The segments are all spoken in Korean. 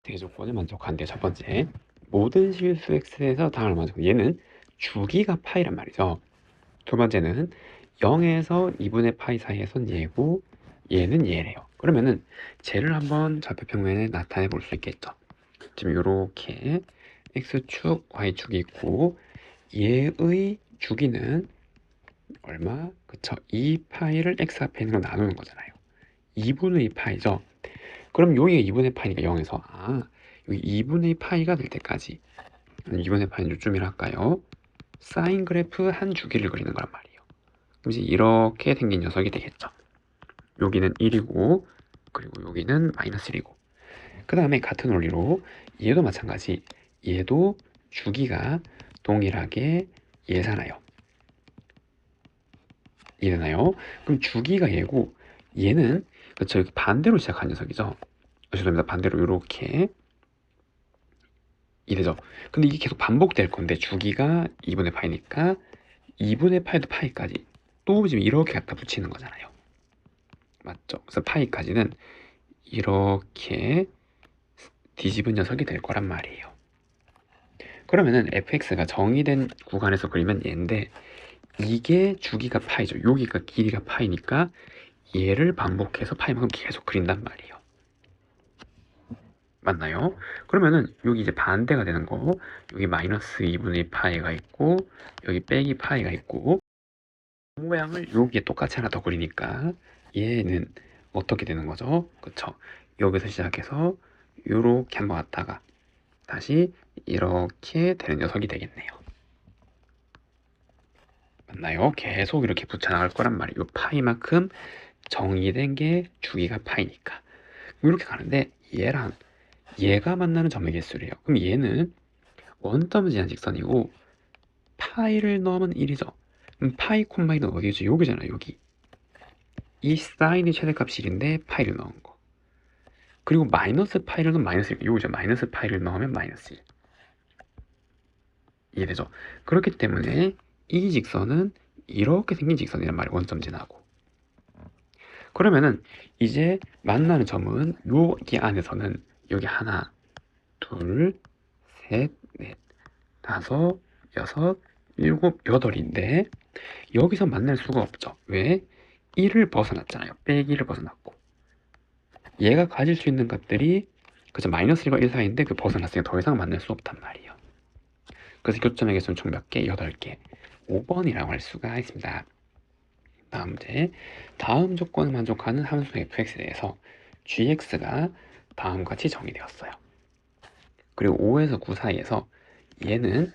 대조건을 만족한대. 첫 번째, 모든 실수 x에서 다음을 만족. 얘는 주기가 파이란 말이죠. 두 번째는 0에서 2분의 파이 사이에선 얘고 얘는 얘래요. 그러면은 쟤를 한번 좌표평면에 나타내 볼 수 있겠죠. 지금 이렇게 x축, y축이 있고 얘의 주기는 얼마? 그쵸? 2파이를 x 앞에 있는 거 나누는 거잖아요. 2분의 파이죠. 그럼 여기가 2분의 파이니까 0에서 여기 2분의 파이가 될 때까지 2분의 파이는 요쯤이라 할까요? 사인 그래프 한 주기를 그리는 거란 말이에요. 그럼 이제 이렇게 생긴 녀석이 되겠죠. 여기는 1이고 그리고 여기는 마이너스 1이고 그 다음에 같은 원리로 얘도 마찬가지. 얘도 주기가 동일하게 얘잖아요. 이해되나요? 그럼 주기가 얘고 얘는 그쵸 여기 반대로 시작한 녀석이죠. 죄송합니다. 반대로 이렇게 이래죠. 근데 이게 계속 반복될 건데 주기가 2분의 파이니까 2분의 파이도 파이까지 또 지금 이렇게 갖다 붙이는 거잖아요. 맞죠? 그래서 파이까지는 이렇게 뒤집은 녀석이 될 거란 말이에요. 그러면은 fx가 정의된 구간에서 그리면 얘인데 이게 주기가 파이죠. 여기가 길이가 파이니까 얘를 반복해서 파이만큼 계속 그린단 말이에요. 맞나요? 그러면은 여기 이제 반대가 되는 거 여기 마이너스 2분의 파이가 있고 여기 빼기 파이가 있고 모양을 여기에 똑같이 하나 더 그리니까 얘는 어떻게 되는 거죠? 그쵸? 여기서 시작해서 요렇게 한번 왔다가 다시 이렇게 되는 녀석이 되겠네요. 맞나요? 계속 이렇게 붙여나갈 거란 말이에요. 요 파이만큼 정의된 게 주기가 파이니까 이렇게 가는데 얘랑 얘가 만나는 점의 개수래요. 그럼 얘는 원점 지한 직선이고 파이를 넣으면 1이죠. 그럼 파이 콤마 1은 어디죠? 여기잖아요. 여기. 이 사인의 최대값이 1인데 파이를 넣은 거. 그리고 마이너스 파이를 넣으면 마이너스 1. 여기죠. 마이너스 파이를 넣으면 마이너스 1. 이해되죠? 그렇기 때문에 이 직선은 이렇게 생긴 직선이란 말이에요. 원점 지나고. 그러면은 이제 만나는 점은 여기 안에서는 여기 하나, 둘, 셋, 넷, 다섯, 여섯, 일곱, 여덟인데 여기서 만날 수가 없죠. 왜? 1을 벗어났잖아요. 빼기를 벗어났고 얘가 가질 수 있는 값들이 그죠 마이너스 1과 1 사이인데 그 벗어났으니까 더 이상 만날 수 없단 말이에요. 그래서 교점의 개수는 총 몇 개? 8개. 5번이라고 할 수가 있습니다. 다음 문제. 다음 조건을 만족하는 함수 fx에 대해서 gx가 다음과 같이 정의되었어요. 그리고 5에서 9 사이에서 얘는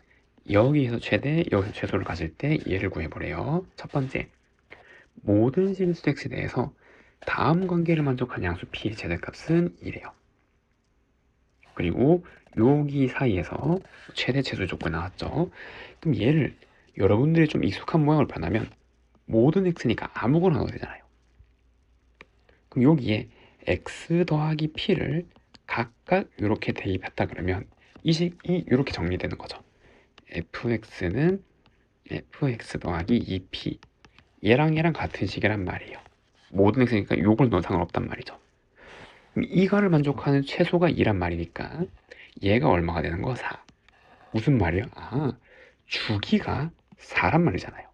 여기에서 최대, 여기서 최소를 가질 때 얘를 구해보래요. 첫 번째, 모든 실수 x에 대해서 다음 관계를 만족한 양수 p의 최대값은 2래요. 그리고 여기 사이에서 최대 최소 조건이 나왔죠. 그럼 얘를 여러분들이 좀 익숙한 모양을 변하면 모든 x니까 아무거나 넣어도 되잖아요. 그럼 여기에 x 더하기 p를 각각 이렇게 대입했다 그러면 이 식이 이렇게 정리되는 거죠. fx는 fx 더하기 2p 얘랑 얘랑 같은 식이란 말이에요. 모든 x니까 요걸 넣어도 상관없단 말이죠. 그럼 이거를 만족하는 최소가 2란 말이니까 얘가 얼마가 되는 거? 4. 무슨 말이에요? 주기가 4란 말이잖아요.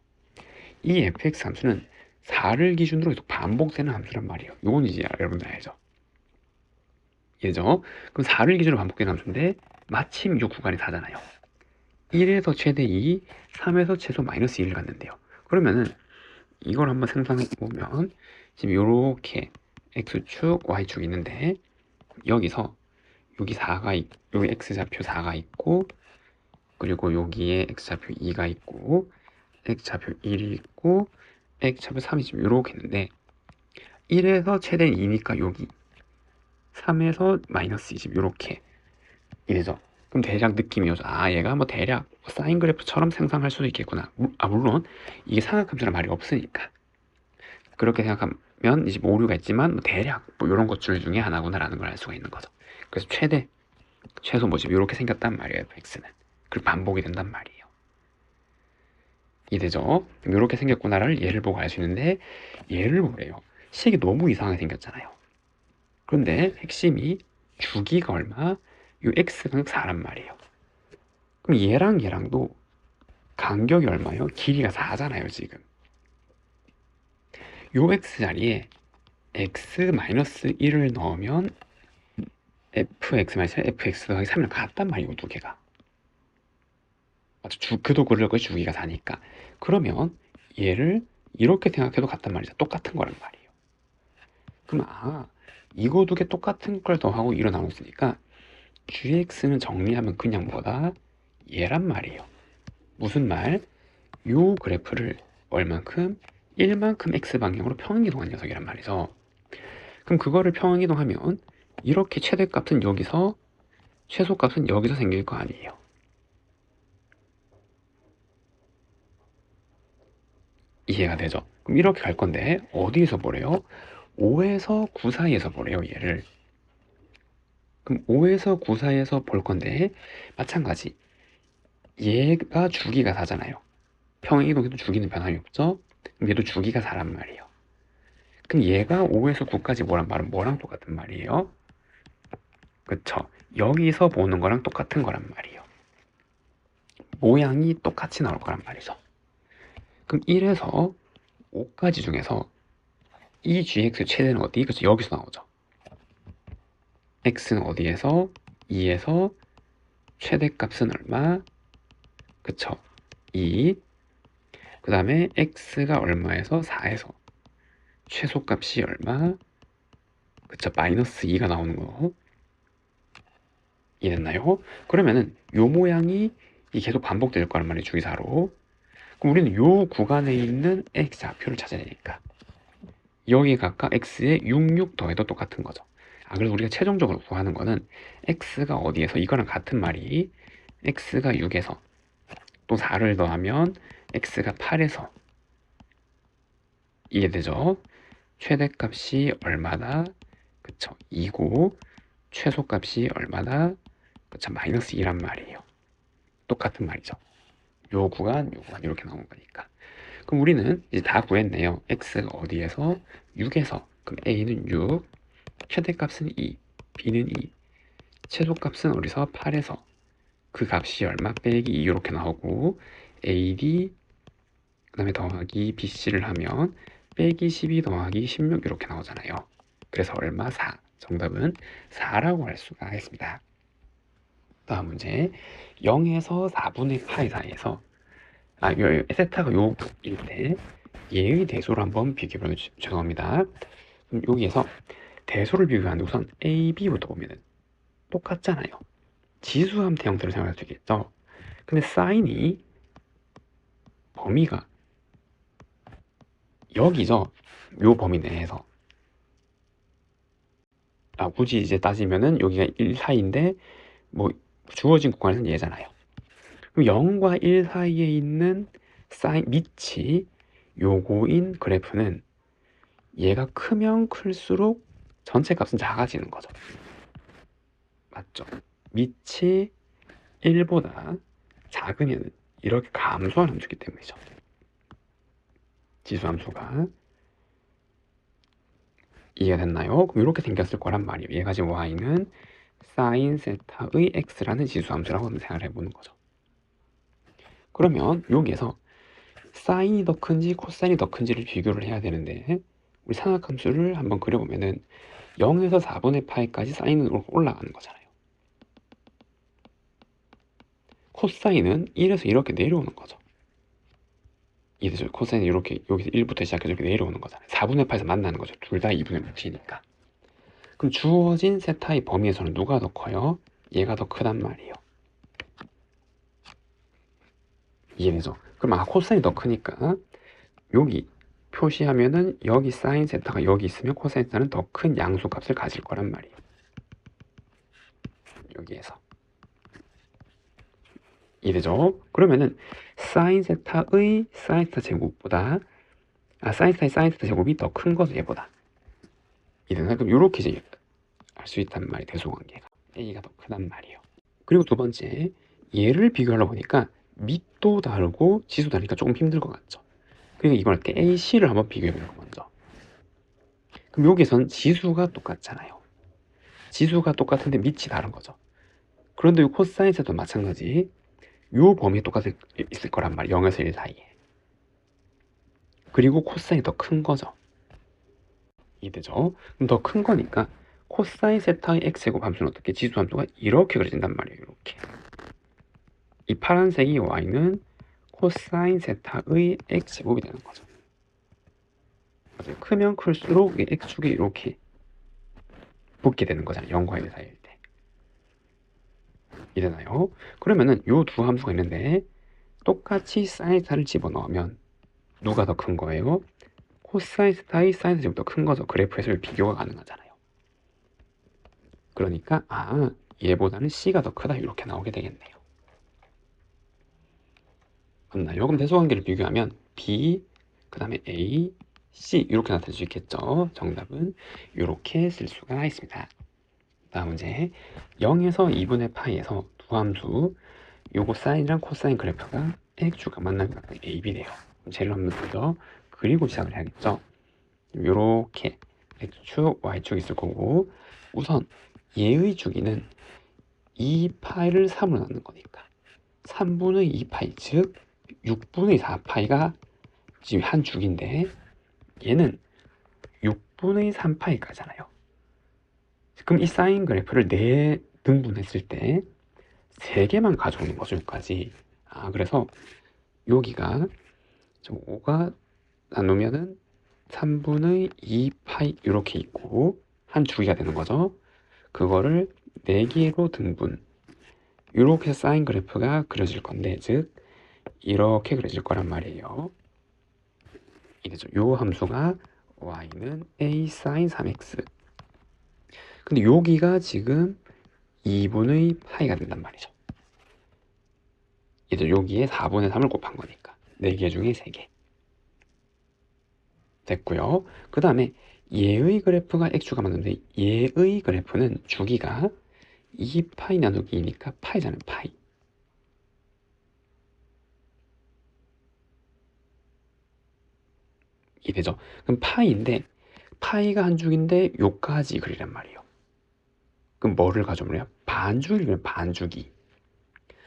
이 fx 함수는 4를 기준으로 계속 반복되는 함수란 말이에요. 이건 이제 여러분들 알죠? 얘죠? 그럼 4를 기준으로 반복되는 함수인데 마침 이 구간이 4잖아요. 1에서 최대 2, 3에서 최소 마이너스 1을 갖는데요. 그러면은 이걸 한번 생성해 보면 지금 이렇게 x축, y축 있는데 여기서 여기 4가 여기 x좌표 4가 있고 그리고 여기에 x좌표 2가 있고 x좌표 1이 있고 x좌표 3이 지금 이렇게 있는데 1에서 최대 2니까 여기 3에서 마이너스 2 지금 이렇게 이래죠. 그럼 대략 느낌이 오죠. 얘가 뭐 대략 사인 그래프처럼 생성할 수도 있겠구나. 물론 이게 상악함수란 말이 없으니까 그렇게 생각하면 이제 뭐 오류가 있지만 뭐 대략 뭐 이런 것들 중에 하나구나라는 걸 알 수가 있는 거죠. 그래서 최대, 최소 뭐 지금 이렇게 생겼단 말이에요. x는. 그리고 반복이 된단 말이에요. 이해되죠? 이렇게 생겼구나를 얘를 보고 알 수 있는데 얘를 보래요. 식이 너무 이상하게 생겼잖아요. 그런데 핵심이 주기가 얼마? 요 x가 4란 말이에요. 그럼 얘랑 얘랑도 간격이 얼마예요? 길이가 4잖아요, 지금. 요 x 자리에 x-1을 넣으면 fx 더하기 3을 같단 말이고, 두 개가. 맞죠? 그도 그럴 거 주기가 4니까. 그러면 얘를 이렇게 생각해도 같단 말이죠. 똑같은 거란 말이에요. 그럼 이거 두 개 똑같은 걸 더하고 이로 나눴으니까 gx는 정리하면 그냥 뭐다? 얘란 말이에요. 무슨 말? 요 그래프를 얼만큼? 1만큼 x방향으로 평행이동한 녀석이란 말이죠. 그럼 그거를 평행이동하면 이렇게 최대값은 여기서, 최소값은 여기서 생길 거 아니에요. 이해가 되죠? 그럼 이렇게 갈 건데 어디에서 보래요? 5에서 9 사이에서 보래요, 얘를. 그럼 5에서 9 사이에서 볼 건데 마찬가지. 얘가 주기가 4잖아요. 평행이동해도 주기는 변함이 없죠? 그럼 얘도 주기가 4란 말이에요. 그럼 얘가 5에서 9까지 뭐란 말은 뭐랑 똑같은 말이에요? 그쵸? 여기서 보는 거랑 똑같은 거란 말이에요. 모양이 똑같이 나올 거란 말이죠. 그럼 1에서 5까지 중에서 이 gx 최대는 어디? 그쵸? 여기서 나오죠. x는 어디에서? 2에서 최대값은 얼마? 그쵸? 2. 그 다음에 x가 얼마에서? 4에서 최소값이 얼마? 그쵸? 마이너스 2가 나오는 거. 이해됐나요? 그러면은 요 모양이 계속 반복될 거란 말이에요, 주기사로. 그럼 우리는 요 구간에 있는 x 좌표를 찾아야 되니까 여기 각각 x에 66 더해도 똑같은 거죠. 그래서 우리가 최종적으로 구하는 거는 x가 어디에서, 이거랑 같은 말이 x가 6에서 또 4를 더하면 x가 8에서. 이해되죠? 최대값이 얼마다? 그쵸? 2고 최소값이 얼마다? 그쵸? 마이너스 2란 말이에요. 똑같은 말이죠. 요 구간 이렇게 나온 거니까. 그럼 우리는 이제 다 구했네요. x가 어디에서? 6에서. 그럼 a는 6, 최대값은 2, b는 2, 최소값은 어디서? 8에서. 그 값이 얼마? 빼기 2 이렇게 나오고 ad 그 다음에 더하기 bc를 하면 빼기 12 더하기 16 이렇게 나오잖아요. 그래서 얼마? 4. 정답은 4라고 할 수가 있습니다. 다음 문제. 0에서 4분의 파이 사이에서 세타가 요일 때 얘의 대소를 한번 비교해보면 죄송합니다. 그럼 여기에서 대소를 비교하는데 우선 a, b부터 보면은 똑같잖아요. 지수함 형태로 생각할 수 있겠죠. 근데 사인이 범위가 여기죠. 요 범위 내에서. 굳이 이제 따지면은 여기가 1 사이인데 뭐 주어진 구간에서는 얘잖아요. 그럼 0과 1 사이에 있는 사인 밑이 요거인 그래프는 얘가 크면 클수록 전체 값은 작아지는 거죠. 맞죠? 밑이 1보다 작으면 이렇게 감소하는 함수기 때문이죠. 지수함수가. 이해가 됐나요? 그럼 이렇게 생겼을 거란 말이에요. 얘가 지금 y는 sin 세타의 x라는 지수함수라고 한번 생각을 해보는 거죠. 그러면 여기에서 사인이 더 큰지 코사인이 더 큰지를 비교를 해야 되는데 우리 삼각함수를 한번 그려보면은 0에서 4분의 파이까지 사인은 올라가는 거잖아요. 코사인은 1에서 이렇게 내려오는 거죠. 이해되죠? 코사인은 이렇게 여기서 1부터 시작해서 이렇게 내려오는 거잖아요. 4분의 파에서 만나는 거죠. 둘 다 2분의 루트니까. 그럼 주어진 세타의 범위에서는 누가 더 커요? 얘가 더 크단 말이에요. 이해되죠? 그럼 코사인이 더 크니까 여기 표시하면은 여기 사인 세타가 여기 있으면 코사인 세타는 더 큰 양수값을 가질 거란 말이에요. 여기에서. 이해되죠? 그러면은 사인 세타의 사인 세타 제곱보다 사인 세타의 사인 세타 제곱이 더 큰 거죠, 얘보다. 이해되나? 그럼 요렇게 이제 알 수 있단 말이에요. 대소관계가 a가 더 크단 말이에요. 그리고 두 번째, 얘를 비교하려 보니까 밑도 다르고 지수 다르니까 조금 힘들 것 같죠. 그러니까 이걸 할 때 AC를 한번 비교해보는 거 먼저. 그럼 여기선 지수가 똑같잖아요. 지수가 똑같은데 밑이 다른 거죠. 그런데 이 코사인 세타도 마찬가지. 요 범위에 똑같이 있을 거란 말이에요. 0에서 1 사이에. 그리고 코사인이 더 큰 거죠. 이해되죠? 그럼 더 큰 거니까 코사인 세타의 x제곱 함수는 어떻게? 지수 함수가 이렇게 그려진단 말이에요. 이렇게. 이 파란색이 y는 코사인 세타의 x제곱이 되는 거죠. 맞아요. 크면 클수록 이 x축이 이렇게 붙게 되는 거잖아요. 0과 1 사이일 때. 이해되나요? 그러면은 요 두 함수가 있는데 똑같이 사인 세타를 집어넣으면 누가 더 큰 거예요? 코사인 세타의 사인 세타보다 큰 거죠. 그래프에서 비교가 가능하잖아요. 그러니까 얘보다는 c가 더 크다 이렇게 나오게 되겠네요. 맞나요? 그럼 대소관계를 비교하면 b 그 다음에 a, c 이렇게 나타낼 수 있겠죠. 정답은 이렇게 쓸 수가 있습니다. 다음 문제 0에서 2분의 파이에서 두 함수 요거 사인이랑 코사인 그래프가 x축과 만나면 a, b래요. 쟤를 한번 먼저 그리고 시작을 해야겠죠. 요렇게 x축, y축 있을 거고 우선 얘의 주기는 2파이를 3으로 나누는 거니까 3분의 2파이 즉 6분의 4파이가 지금 한 주기인데 얘는 6분의 3파이가잖아요. 그럼 이 사인 그래프를 4등분했을 때 3개만 가져오는 거죠. 여기까지. 그래서 여기가 5가 나누면은 3분의 2파이 이렇게 있고 한 주기가 되는 거죠. 그거를 4개로 등분 이렇게 사인 그래프가 그려질 건데 즉 이렇게 그려질 거란 말이에요. 이거죠. 요 함수가 y는 a sin 3x 근데 여기가 지금 2분의 파이가 된단 말이죠. 이제 여기에 4분의 3을 곱한 거니까 4개 중에 3개 됐고요. 그 다음에 얘의 그래프가 x축가 맞는데 얘의 그래프는 주기가 2파이 나누기 2니까 파이잖아요. 파이. 이해되죠? 그럼 파이인데 파이가 한 주기인데 요까지 그리란 말이에요. 그럼 뭐를 가져오면 반주기를 반주기.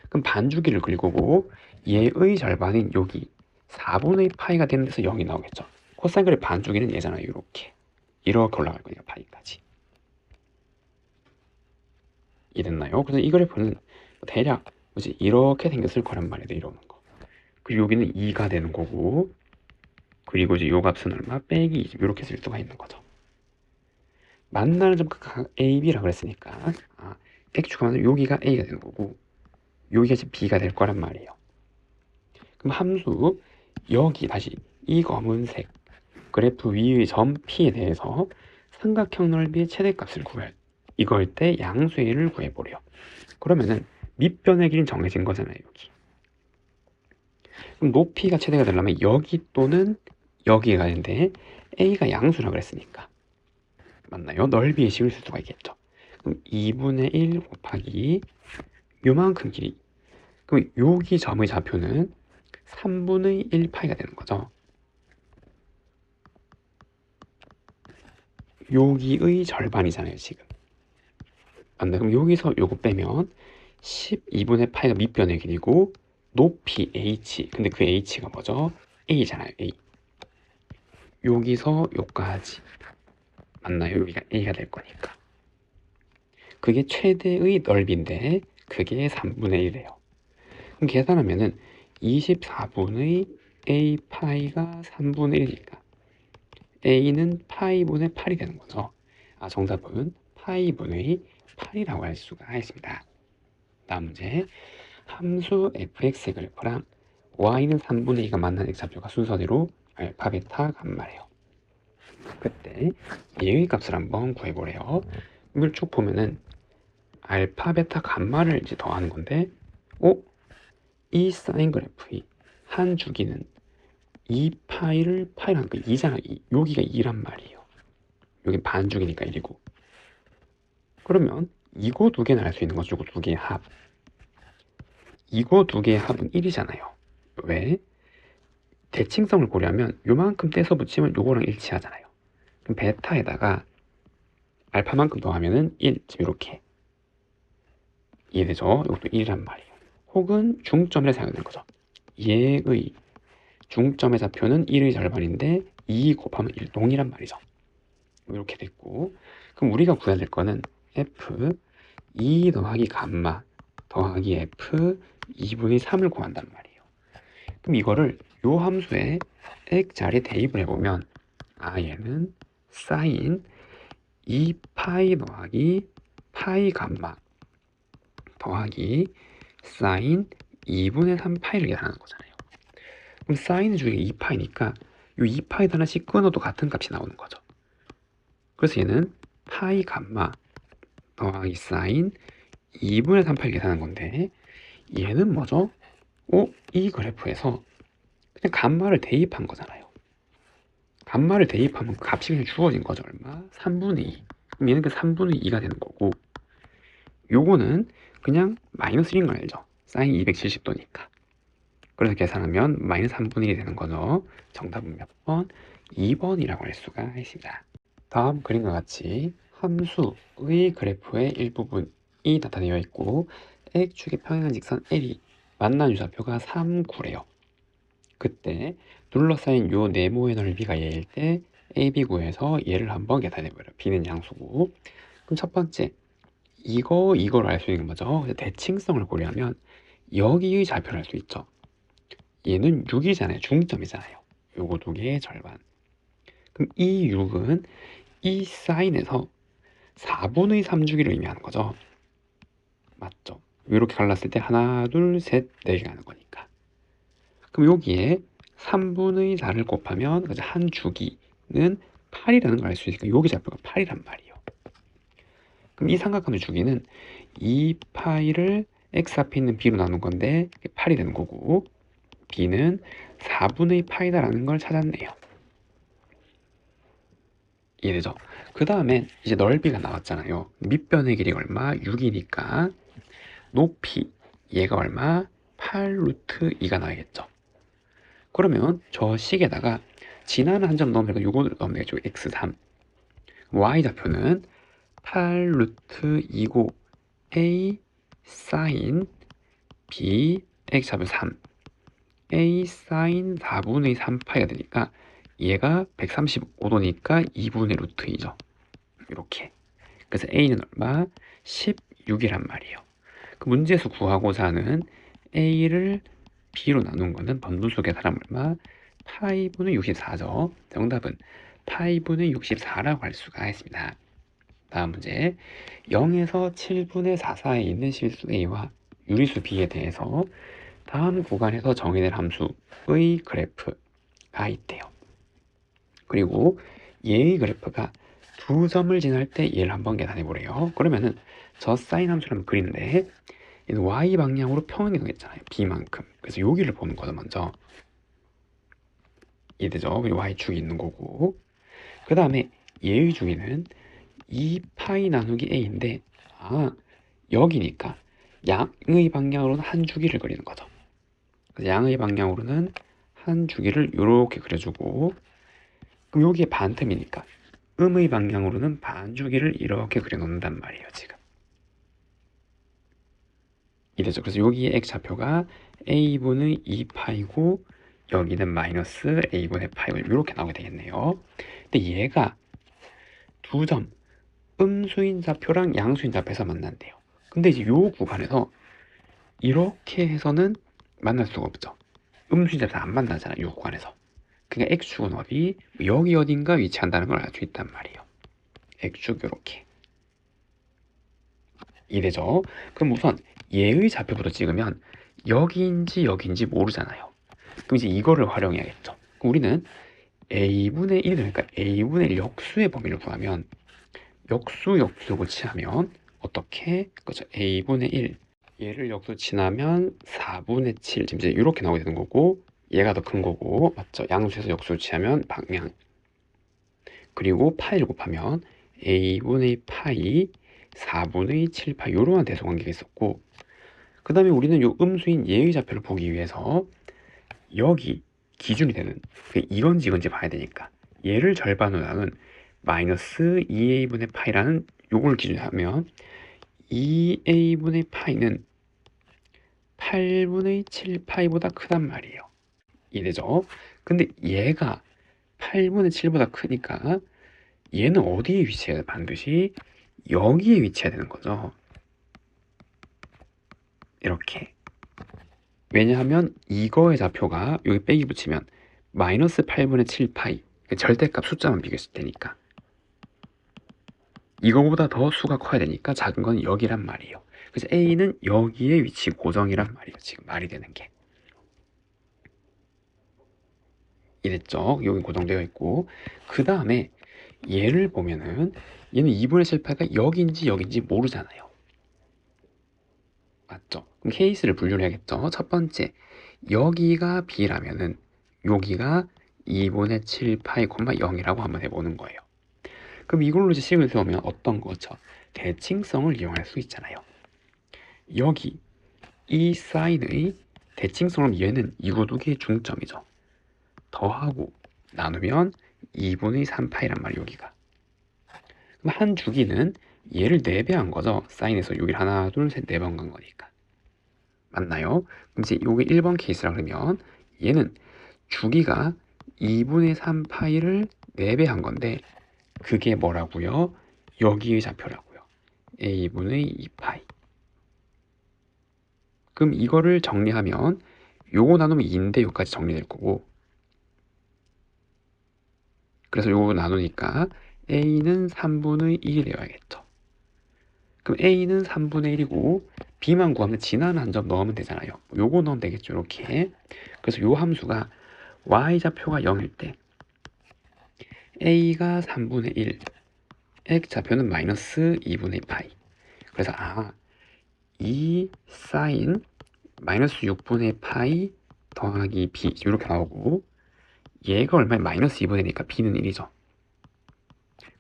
그럼 반주기를 그릴 거고 얘의 절반인 여기 4분의 파이가 되는 데서 0이 나오겠죠. 코사인 그래프 반주기는 얘잖아요. 이렇게 올라갈 거니까 파이까지. 이해됐나요? 그래서 이 그래프는 대략 뭐지 이렇게 생겼을 거란 말이에요. 이러는 거. 그리고 여기는 2가 되는 거고 그리고 이제 요 값은 얼마? 빼기 20 이렇게 쓸 수가 있는 거죠. 만나는 점각 A, B라 그랬으니까 x축하면 여기가 A가 되는 거고 여기가 지금 B가 될 거란 말이에요. 그럼 함수 여기 다시 이 검은색 그래프 위의 점 P에 대해서 삼각형 넓이의 최대값을 이걸 때 양수의 를 구해보래요. 그러면은 밑변의 길이는 정해진 거잖아요. 여기. 그럼 높이가 최대가 되려면 여기 또는 여기에 가는데 A가 양수라 그랬으니까 맞나요? 넓이의 식을 쓸 수가 있겠죠. 그럼 2분의 1 곱하기 요만큼 길이. 그럼 여기 점의 좌표는 3분의 1파이가 되는 거죠. 여기의 절반이잖아요, 지금. 맞나요? 그럼 여기서 요거 빼면 12분의 파이가 밑변의 길이고 높이 h. 근데 그 h가 뭐죠? a잖아요, a. 여기서 요까지. 맞나요? 여기가 a가 될 거니까. 그게 최대의 넓이인데 그게 3분의 1이에요. 그럼 계산하면은 24분의 a 파이가 3분의 1이니까 a는 파이분의 8이 되는 거죠. 정답은 파이분의 8이라고 할 수가 있습니다. 다음 문제. 함수 fx의 그래프랑 y는 3분의 2가 만난 x좌표가 순서대로 알파, 베타, 감마래요. 그때 얘의 값을 한번 구해보래요. 이걸 쭉 보면은 알파, 베타, 감마를 이제 더하는 건데 이 사인 그래프의 한 주기는 2파이를 파이로 하니까 2잖아. 여기가 2란 말이에요. 여기 반주기니까 1이고. 그러면 이거 두 개는 알 수 있는 거죠. 이거 두 개의 합. 이거 두 개의 합은 1이잖아요. 왜? 대칭성을 고려하면 요만큼 떼서 붙이면 요거랑 일치하잖아요. 그럼 베타에다가 알파만큼 더하면은 1, 지금 이렇게 이해되죠? 이것도 1이란 말이에요. 혹은 중점이라 생각되는 거죠. 얘의 중점의 좌표는 1의 절반인데 2 곱하면 1, 동이란 말이죠. 이렇게 됐고, 그럼 우리가 구해야 될 거는 f 2 더하기 감마 더하기 f 2분의 3을 구한단 말이에요. 그럼 이거를 요 함수에 x 자리에 대입을 해보면 얘는 사인 2파이 더하기 파이 감마 더하기 사인 2분의 3파이를 계산하는 거잖아요. 그럼 사인의 주기가 2파이니까 이 2파이 하나씩 끊어도 같은 값이 나오는 거죠. 그래서 얘는 파이 감마 더하기 사인 2분의 3파이를 계산하는 건데, 얘는 뭐죠? 이 그래프에서 그냥 감마를 대입한 거잖아요. 감마를 대입하면 그 값이 그냥 주어진 거죠. 얼마? 3분의 2. 그럼 얘는 그 3분의 2가 되는 거고, 요거는 그냥 마이너스 1인 거 알죠? 사인 270도니까. 그래서 계산하면 마이너스 3분의 1이 되는 거죠. 정답은 몇 번? 2번이라고 할 수가 있습니다. 다음 그림과 같이 함수의 그래프의 일부분이 나타되어 있고 X축의 평행한 직선 L이 만난 유사표가 3, 9래요. 그때 둘러싸인 요 네모의 넓이가 얘일 때 AB 구에서 얘를 한번 계산해버려요. B는 양수고. 그럼 첫 번째 이거를 알 수 있는 거죠. 대칭성을 고려하면 여기의 좌표를 알 수 있죠. 얘는 6이잖아요. 중점이잖아요. 요거 두 개의 절반. 그럼 이 6은 이 사인에서 4분의 3주기를 의미하는 거죠. 맞죠? 이렇게 갈랐을 때 하나, 둘, 셋, 네 개가 하는 거니까. 그럼 여기에 3분의 4를 곱하면 한 주기는 8이라는 걸 알 수 있으니까 여기 좌표가 8이란 말이에요. 그럼 이 삼각형의 주기는 2파이를 x 앞에 있는 b로 나눈 건데 8이 되는 거고, b는 4분의 파이다라는 걸 찾았네요. 이해되죠? 그 다음에 이제 넓이가 나왔잖아요. 밑변의 길이가 얼마? 6이니까 높이 얘가 얼마? 8 루트 2가 나와야겠죠. 그러면 저 식에다가 지나는 한 점 넣으면 되고 요거를 넣으면 되겠죠. x3. y좌표는 8 루트 2고 a 사인 b x좌표 3 a 사인 4분의 3파이가 되니까 얘가 135도니까 2분의 루트 2죠. 이렇게. 그래서 a는 얼마? 16이란 말이에요. 그 문제에서 구하고자 하는 a를 b로 나눈 거는 번분수 계산하면 얼마? 파이분의 64죠. 정답은 파이분의 64라고 할 수가 있습니다. 다음 문제. 0에서 7분의 4 사이에 있는 실수 a와 유리수 b에 대해서 다음 구간에서 정의된 함수의 그래프가 있대요. 그리고 얘의 그래프가 두 점을 지날 때 얘를 한번 계산해 보래요. 그러면은 저 사인 함수를 한번 그리는데 얘는 y 방향으로 평행이동했잖아요. b만큼. 그래서 여기를 보는 거죠. 먼저 이해되죠? 그리고 y축이 있는 거고, 그 다음에 얘의 주기는 2파이 나누기 a인데 여기니까 양의 방향으로는 한 주기를 그리는 거죠. 그래서 양의 방향으로는 한 주기를 이렇게 그려주고, 그럼 여기에 반틈이니까 음의 방향으로는 반 주기를 이렇게 그려놓는단 말이에요. 지금 이래죠. 그래서 여기에 x좌표가 a분의 2파이고 여기는 마이너스 a분의 파이고 이렇게 나오게 되겠네요. 근데 얘가 두 점 음수인 좌표랑 양수인 좌표에서 만난대요. 근데 이제 요 구간에서 이렇게 해서는 만날 수가 없죠. 음수인 좌표 안 만나잖아요. 요 구간에서. 그러니까 x축은 어디? 여기 어딘가 위치한다는 걸 알 수 있단 말이에요. x축 이렇게. 이래죠. 그럼 우선 얘의 좌표부터 찍으면 여기인지 여기인지 모르잖아요. 그럼 이제 이거를 활용해야겠죠. 그럼 우리는 a분의 1, 그러니까 a분의 1 역수의 범위를 구하면 역수 취하면 어떻게? 그렇죠. a분의 1 얘를 역수 치나면 4분의 7 지금 이제 이렇게 나오게 되는 거고, 얘가 더 큰 거고, 맞죠? 양수에서 역수 취하면 방향, 그리고 파이를 곱하면 a분의 파이 4분의 7파이 이러한 대소관계가 있었고, 그 다음에 우리는 요 음수인 얘의 좌표를 보기 위해서 여기 기준이 되는 이건지 봐야 되니까 얘를 절반으로 나눈 마이너스 2a분의 파이라는 요걸 기준으로 하면 2a분의 파이는 8분의 7파이보다 크단 말이에요. 이래죠. 근데 얘가 8분의 7보다 크니까 얘는 어디에 위치해야 돼? 반드시 여기에 위치해야 되는 거죠. 이렇게. 왜냐하면 이거의 좌표가 여기 빼기 붙이면 마이너스 8분의 7파이 절대값 숫자만 비교했을 테니까 이거보다 더 수가 커야 되니까 작은 건 여기란 말이에요. 그래서 A는 여기에 위치 고정이란 말이에요. 지금 말이 되는 게. 이랬죠. 여기 고정되어 있고 그 다음에 얘를 보면은 얘는 2분의 7파이가 여기인지 여기인지 모르잖아요. 맞죠? 그럼 케이스를 분류를 해야겠죠. 첫 번째, 여기가 B라면은 여기가 2분의 7파이, 0이라고 한번 해보는 거예요. 그럼 이걸로 이제 식을 세우면 어떤 거죠? 대칭성을 이용할 수 있잖아요. 여기 이 사인의 대칭성은 얘는 이거 두 개의 중점이죠. 더하고 나누면 2분의 3파이란 말이에요. 여기가. 그럼 한 주기는 얘를 4배한 거죠. 사인에서 여기를 하나, 둘, 셋, 4번 간 거니까. 맞나요? 그럼 이제 요게 1번 케이스라 그러면 얘는 주기가 2분의 3파이를 4배한 건데 그게 뭐라고요? 여기의 좌표라고요. a분의 2파이. 그럼 이거를 정리하면 요거 나누면 2인데 요까지 정리될 거고 그래서 요거 나누니까 a는 3분의 1이 되어야겠죠. 그럼 a는 3분의 1이고 b만 구하면 지나는 한 점 넣으면 되잖아요. 요거 넣으면 되겠죠. 이렇게. 그래서 요 함수가 y좌표가 0일 때 a가 3분의 1 x좌표는 마이너스 2분의 파이. 그래서 이 사인 마이너스 6분의 파이 더하기 b 이렇게 나오고 얘가 얼마에 마이너스 2분의 1이니까 b는 1이죠.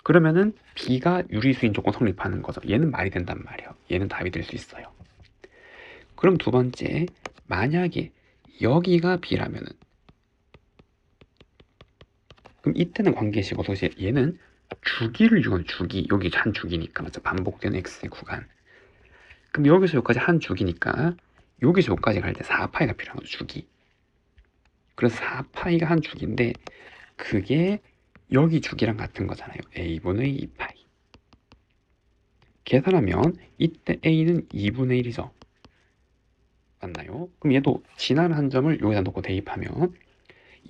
그러면은 b가 유리수인 조건 성립하는 거죠. 얘는 말이 된단 말이에요. 얘는 답이 될 수 있어요. 그럼 두 번째, 만약에 여기가 b라면은 그럼 이때는 관계식으로 얘는 주기를 이용하는 주기, 여기 한 주기니까 맞죠? 반복되는 x의 구간. 그럼 여기서 여기까지 한 주기니까 여기서 여기까지 갈 때 4파이가 필요한 거죠. 주기. 그래서 4파이가 한 주기인데 그게 여기 주기랑 같은 거잖아요. a분의 2파이. 계산하면 이때 a는 2분의 1이죠. 맞나요? 그럼 얘도 지나는 한 점을 여기다 놓고 대입하면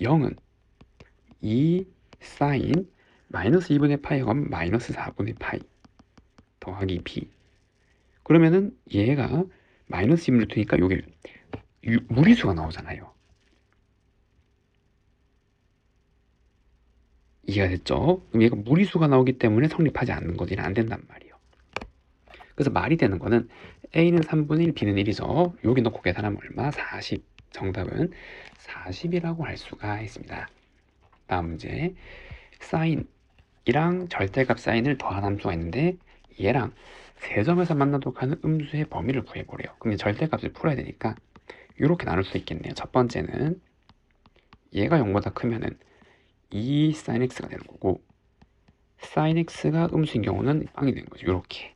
0은 2 사인 마이너스 2분의 파이가 마이너스 4분의 파이 더하기 b. 그러면은 얘가 마이너스 2루트니까 여기 무리수가 나오잖아요. 이해가 됐죠? 그럼 얘가 무리수가 나오기 때문에 성립하지 않는 거지. 안 된단 말이에요. 그래서 말이 되는 거는 a는 3분의 1, b는 1이죠. 여기 넣고 계산하면 얼마? 40. 정답은 40이라고 할 수가 있습니다. 다음 문제. 사인이랑 절대값 사인을 더한 함수가 있는데 얘랑 세점에서 만나도록 하는 음수의 범위를 구해보래요. 그럼 절대값을 풀어야 되니까 이렇게 나눌 수 있겠네요. 첫 번째는 얘가 0보다 크면은 2 sin x가 되는 거고 sin x가 음수인 경우는 빵이 되는 거죠. 이렇게.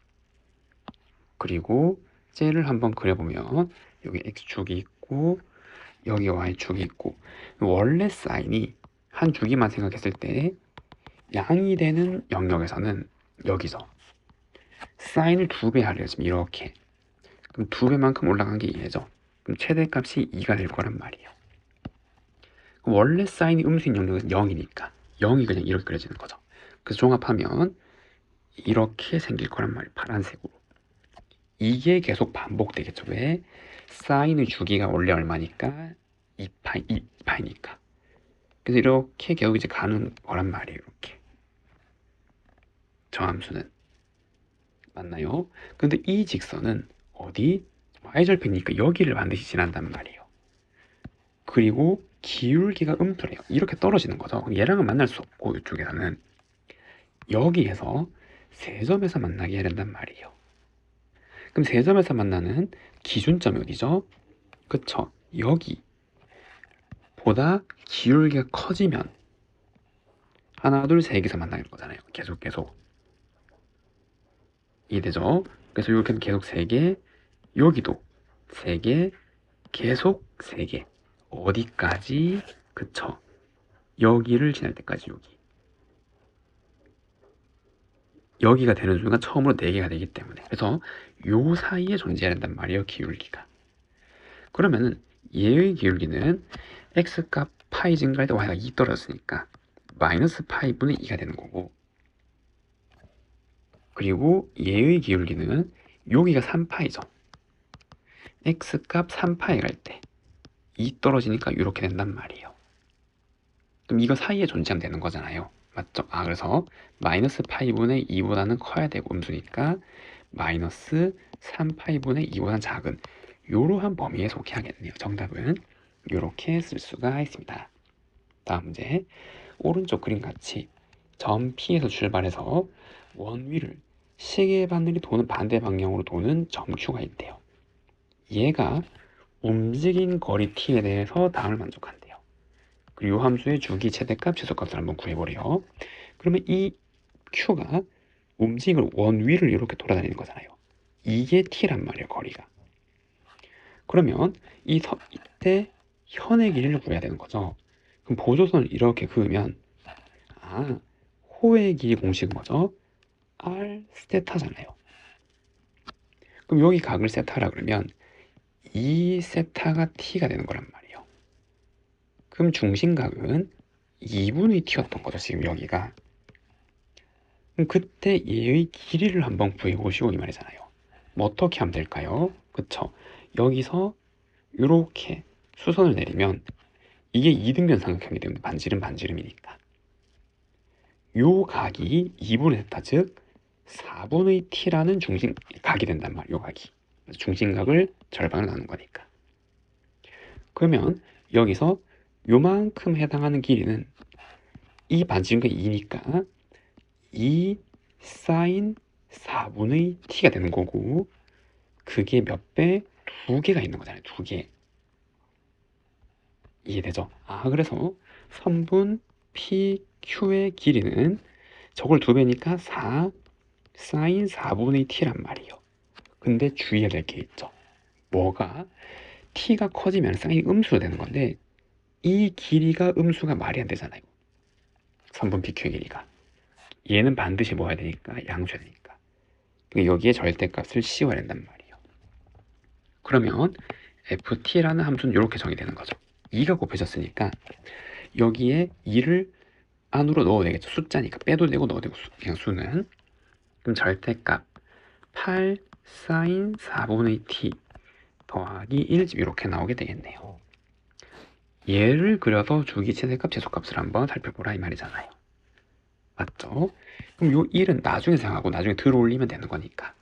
그리고 쟤를 한번 그려보면 여기 x축이 있고 여기 y축이 있고 원래 사인이 한 주기만 생각했을 때 양이 되는 영역에서는 여기서 사인을 2배 하래요. 지금 이렇게. 그럼 2배만큼 올라간 게 2죠. 그럼 최대값이 2가 될 거란 말이에요. 그럼 원래 사인이 음수인 영역은 0이니까 0이 그냥 이렇게 그려지는 거죠. 그래서 종합하면 이렇게 생길 거란 말이에요. 파란색으로. 이게 계속 반복되겠죠. 왜? 사인의 주기가 원래 얼마니까? 2파이니까. 그래서 이렇게 계속 이제 가는 거란 말이에요. 이렇게. 저 함수는. 맞나요? 근데 이 직선은 어디? y절편이니까 여기를 반드시 지난단 말이에요. 그리고 기울기가 음수래요. 이렇게 떨어지는 거죠. 얘랑은 만날 수 없고 이쪽에서는 여기에서 세점에서 만나게 해야 된단 말이에요. 그럼 세점에서 만나는 기준점이 어디죠? 그쵸? 여기 보다 기울기가 커지면 하나, 둘, 세 개에서 만나는 거잖아요. 계속 이해되죠? 그래서 이렇게 계속 세 개, 여기도 세 개, 계속 세 개. 어디까지? 그쵸? 여기를 지날 때까지 여기가 되는 순간 처음으로 4개가 되기 때문에, 그래서 요 사이에 존재해야 된단 말이에요, 기울기가. 그러면은 얘의 기울기는 x값 파이 증가할 때 y가 2 떨어졌으니까 마이너스 파이 분의 2가 되는 거고, 그리고 얘의 기울기는 여기가 3파이죠. x값 3파이 갈 때 2 떨어지니까 이렇게 된단 말이에요. 그럼 이거 사이에 존재하면 되는 거잖아요. 맞죠? 그래서 마이너스 파이분의 2보다는 커야 되고 음수니까 마이너스 3파이분의 2보다는 작은 이러한 범위에 속해야겠네요. 정답은 이렇게 쓸 수가 있습니다. 다음 문제. 오른쪽 그림 같이 점 P에서 출발해서 원 위를 시계 바늘이 도는 반대 방향으로 도는 점 Q가 있대요. 얘가 움직인 거리 T에 대해서 다음을 만족한대요. 그리고 이 함수의 주기, 최대값, 최소값을 한번 구해보래요. 그러면 이 Q가 움직임을 원 위를 이렇게 돌아다니는 거잖아요. 이게 T란 말이에요, 거리가. 그러면 이때 현의 길이를 구해야 되는 거죠. 그럼 보조선을 이렇게 그으면 호의 길이 공식은 뭐죠? R 세타잖아요. 그럼 여기 각을 세타라 그러면 이 세타가 T가 되는 거란 말이에요. 그럼 중심각은 2분의 T였던 거죠, 지금 여기가. 그럼 그때 얘의 길이를 한번 구해보시고 이 말이잖아요. 뭐 어떻게 하면 될까요? 그쵸? 여기서 이렇게 수선을 내리면 이게 이등변 삼각형이 되는데 반지름 반지름이니까 요 각이 2분의 세타, 즉 4분의 t라는 중심각이 된단 말이에요. 요 각이 중심각을 절반으로 나눈 거니까. 그러면 여기서 요만큼 해당하는 길이는 이 반지름과 2니까 2 사인 4분의 t가 되는 거고, 그게 몇 배? 2개가 있는 거잖아요. 2개. 이해되죠? 그래서 선분 PQ의 길이는 저걸 2배니까 4 사인 4분의 t란 말이에요. 근데 주의해야 될 게 있죠. 뭐가? t가 커지면 사인이 음수로 되는 건데 이 길이가 음수가 말이 안 되잖아요. 선분 PQ의 길이가. 얘는 반드시 뭐 해야 되니까? 양수해야 되니까. 그러니까 여기에 절대값을 씌워야 된단 말이에요. 그러면 ft라는 함수는 이렇게 정의되는 거죠. 2가 곱해졌으니까 여기에 2를 안으로 넣어도 되겠죠. 숫자니까 빼도 되고 넣어도 되고 그냥 수는. 그럼 절대값 8 사인 4분의 t 더하기 1 이렇게 나오게 되겠네요. 얘를 그려서 주기, 최대값, 최소값을 한번 살펴보라 이 말이잖아요. 맞죠? 그럼 요 1은 나중에 생각하고 나중에 들어올리면 되는 거니까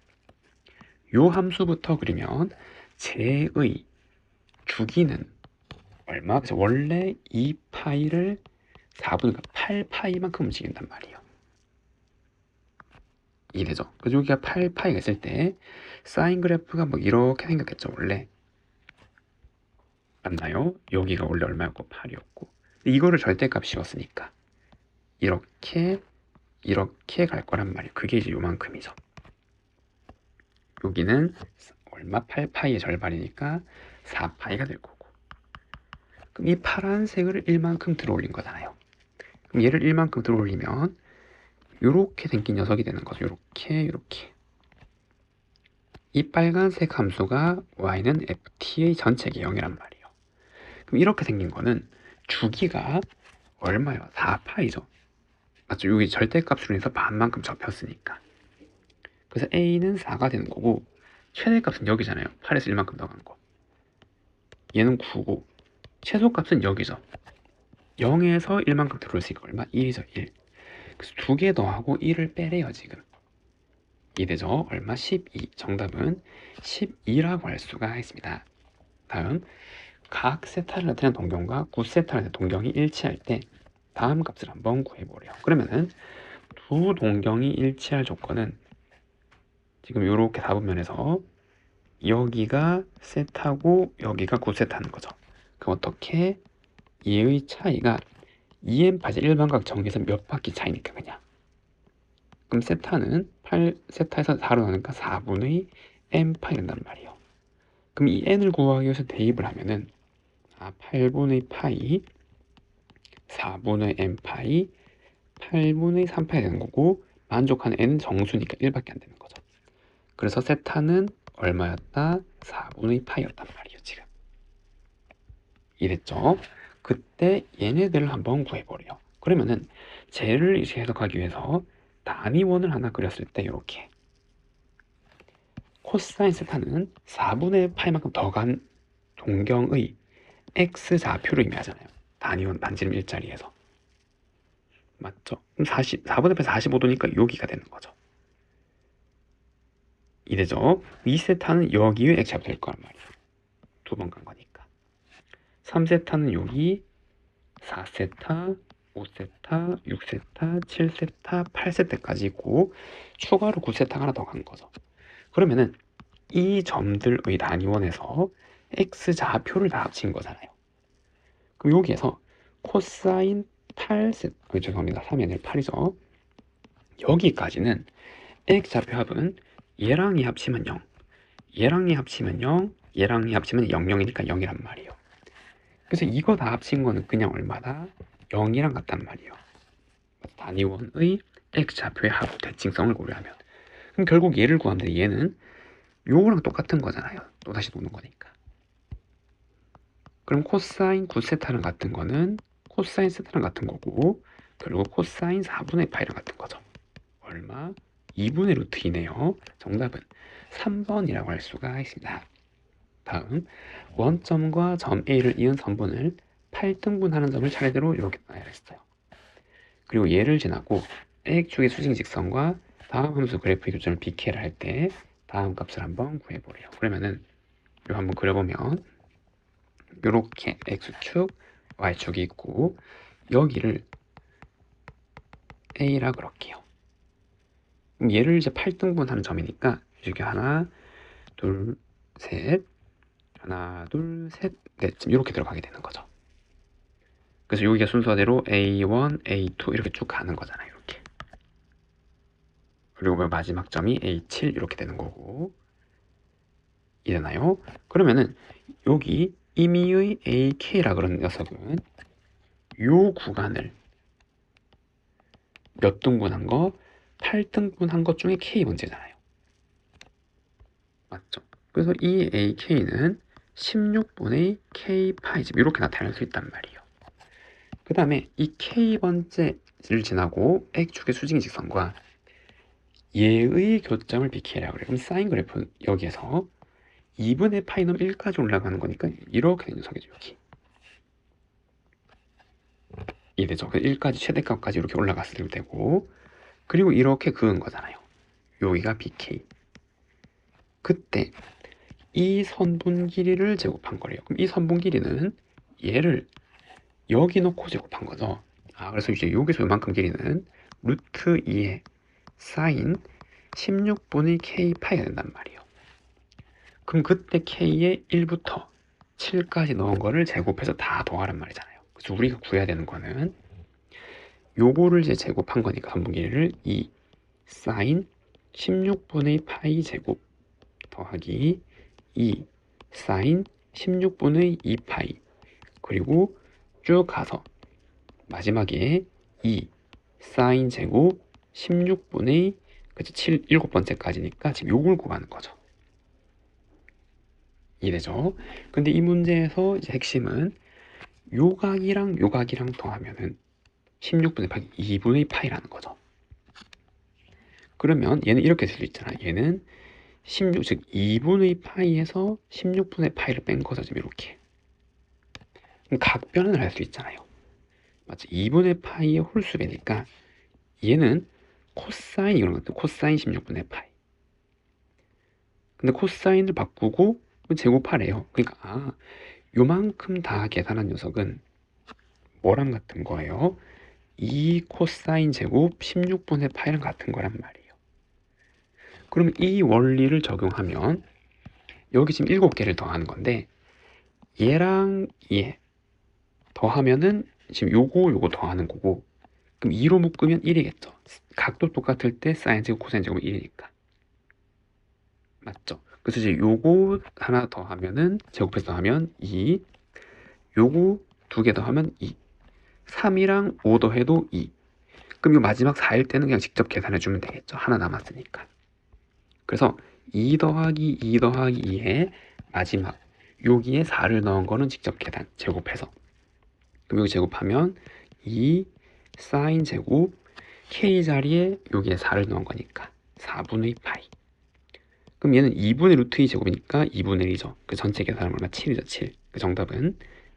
요 함수부터 그리면 제의 주기는 얼마? 그래서 원래 2파이를 4분의 8파이만큼 움직인단 말이에요. 이해되죠? 그래서 여기가 8파이가 있을 때 사인 그래프가 뭐 이렇게 생겼겠죠, 원래. 맞나요? 여기가 원래 얼마였고 8이었고 이거를 절대값 씌웠으니까 이렇게 갈 거란 말이에요. 그게 이제 요만큼이죠. 여기는 얼마? 8파이의 절반이니까 4파이가 될 거고, 그럼 이 파란색을 1만큼 들어올린 거잖아요. 그럼 얘를 1만큼 들어올리면 요렇게 생긴 녀석이 되는 거죠. 요렇게 이 빨간색 함수가 y는 ft의 전체의 0이란 말이에요. 그럼 이렇게 생긴 거는 주기가 얼마예요? 4파이죠. 맞죠? 여기 절대값으로 해서 반만큼 접혔으니까. 그래서 a는 4가 되는 거고 최대값은 여기잖아요. 8에서 1만큼 더 간 거. 얘는 9고 최소값은 여기죠. 0에서 1만큼 들어올수니까 얼마? 1이죠. 1. 그래서 2개 더하고 1을 빼래요 지금. 이해되죠? 얼마? 12. 정답은 12라고 할 수가 있습니다. 다음, 각 세타를 나타내는 동경과 9세타를 나타내는 동경이 일치할 때 다음 값을 한번 구해보래요. 그러면은 두 동경이 일치할 조건은 지금 이렇게 답변면에서 여기가 세타고 여기가 9세타는 거죠. 그럼 어떻게 얘의 차이가 2n파이 일반각 정에서 몇 바퀴 차이니까 그냥. 그럼 세타는 8세타에서 4로 나니까 4분의 n파이 된단 말이에요. 그럼 이 n을 구하기 위해서 대입을 하면은 8분의 파이 4분의 n파이 8분의 3파이 되는 거고, 만족하는 n은 정수니까 1밖에 안 되는 거죠. 그래서 세타는 얼마였다? 4분의 파이였단 말이에요. 지금 이랬죠. 그때 얘네들을 한번 구해보래요. 그러면은 쟤를 이렇게 해석하기 위해서 단위원을 하나 그렸을 때 이렇게 코사인 세타는 4분의 파이만큼 더 간 동경의 x좌표를 의미하잖아요. 단위원 반지름 일자리에서. 맞죠? 그럼 4분의 파이 45도니까 여기가 되는 거죠. 이래죠. 2세타는 여기에 x좌표 될 거란 말이에요. 두 번 간 거니까. 3세타는 여기, 4세타, 5세타, 6세타, 7세타, 8세타까지 있고 추가로 9세타가 하나 더 간 거죠. 그러면은 이 점들의 단위원에서 x좌표를 다 합친 거잖아요. 그럼 여기에서 코사인 8세타, 죄송합니다. 3이 아니라 8이죠. 여기까지는 x좌표 합은 얘랑 이 합치면 0, 얘랑 이 합치면 0, 얘랑 이 합치면 0, 0이니까 0이란 말이에요. 그래서 이거 다 합친 거는 그냥 얼마다? 0이랑 같단 말이에요. 단위원의 x좌표의 하부 대칭성을 고려하면. 그럼 결국 얘를 구하면 돼. 얘는 요거랑 똑같은 거잖아요. 또다시 노는 거니까. 그럼 코사인 9세타랑 같은 거는 코사인 세타랑 같은 거고, 결국 코사인 4분의 파이랑 같은 거죠. 얼마? 2분의 루트 2네요. 정답은 3번이라고 할 수가 있습니다. 다음, 원점과 점 A를 이은 선분을 8등분하는 점을 차례대로 이렇게 나열했어요. 그리고 얘를 지나고 X축의 수직 직선과 다음 함수 그래프의 교점을 BK를 할 때 다음 값을 한번 구해보래요. 그러면은 이거 한번 그려보면 이렇게 X축, Y축이 있고 여기를 A라 그럴게요. 그럼 얘를 이제 8등분하는 점이니까 이렇게 하나, 둘, 셋, 하나, 둘, 셋, 넷쯤 이렇게 들어가게 되는 거죠. 그래서 여기가 순서대로 A1, A2 이렇게 쭉 가는 거잖아요. 이렇게. 그리고 마지막 점이 A7 이렇게 되는 거고. 이잖아요. 그러면은 여기 임의의 AK라 그런 녀석은 요 구간을 몇 등분한 거? 8등분한 것 중에 K 문제잖아요. 맞죠? 그래서 이 AK는 16분의 K파이 집 이렇게 나타낼 수 있단 말이에요. 그 다음에 이 K번째를 지나고 X축의 수직인 직선과 얘의 교점을 BK라고 그래요. 그럼 사인 그래프 여기에서 2분의 파이 넘 1까지 올라가는 거니까 이렇게 된 녀석이죠. 여기. 이래죠. 1까지 최대값까지 이렇게 올라갔을 때고, 그리고 이렇게 그은 거잖아요. 여기가 BK. 그때 이 선분 길이를 제곱한 거래요. 그럼 이 선분 길이는 얘를 여기 놓고 제곱한 거죠. 그래서 이제 여기서 이만큼 길이는 루트 2의 사인 16분의 K 파이가 된단 말이에요. 그럼 그때 K에 1부터 7까지 넣은 거를 제곱해서 다 더하란 말이잖아요. 그래서 우리가 구해야 되는 거는 요거를 이제 제곱한 거니까 선분 길이를 2 사인 16분의 파이 제곱 더하기 2 사인 16분의 2파이 그리고 쭉 가서 마지막에 2 사인 제곱 16분의 7, 7번째까지니까 지금 요걸 구하는 거죠. 이래죠. 근데 이 문제에서 이제 핵심은 요각이랑 요각이랑 더하면은 16분의 파이 2분의 파이라는 거죠. 그러면 얘는 이렇게 될 수 있잖아. 얘는 16, 즉 2분의 파이에서 16분의 파이를 뺀 거죠. 지금 이렇게. 그럼 각변을 할 수 있잖아요. 맞죠? 2분의 파이의 홀수배니까 얘는 코사인 이런 것들 코사인 16분의 파이. 근데 코사인을 바꾸고 제곱하래요. 그러니까 요만큼 다 계산한 녀석은 뭐랑 같은 거예요? 2 코사인 제곱 16분의 파이랑 같은 거란 말이에요. 그럼 이 원리를 적용하면 여기 지금 7개를 더하는 건데 얘랑 얘 더하면은 지금 요거 더하는 거고, 그럼 2로 묶으면 1이겠죠. 각도 똑같을 때 사인 제곱 코사인 제곱은 1이니까. 맞죠? 그래서 이제 요거 하나 더하면은 제곱해서 더하면 2, 요거 두 개 더하면 2, 3이랑 5 더해도 2. 그럼 요 마지막 4일 때는 그냥 직접 계산해 주면 되겠죠. 하나 남았으니까. 그래서 2 더하기 2 더하기 2에 마지막 여기에 4를 넣은 거는 직접 계산, 제곱해서. 그럼 여기 제곱하면 2 사인 제곱 k 자리에 여기에 4를 넣은 거니까 4분의 파이. 그럼 얘는 2분의 루트 2 제곱이니까 2분의 1이죠. 그 전체 계산하면 얼마? 7이죠. 7. 그 정답은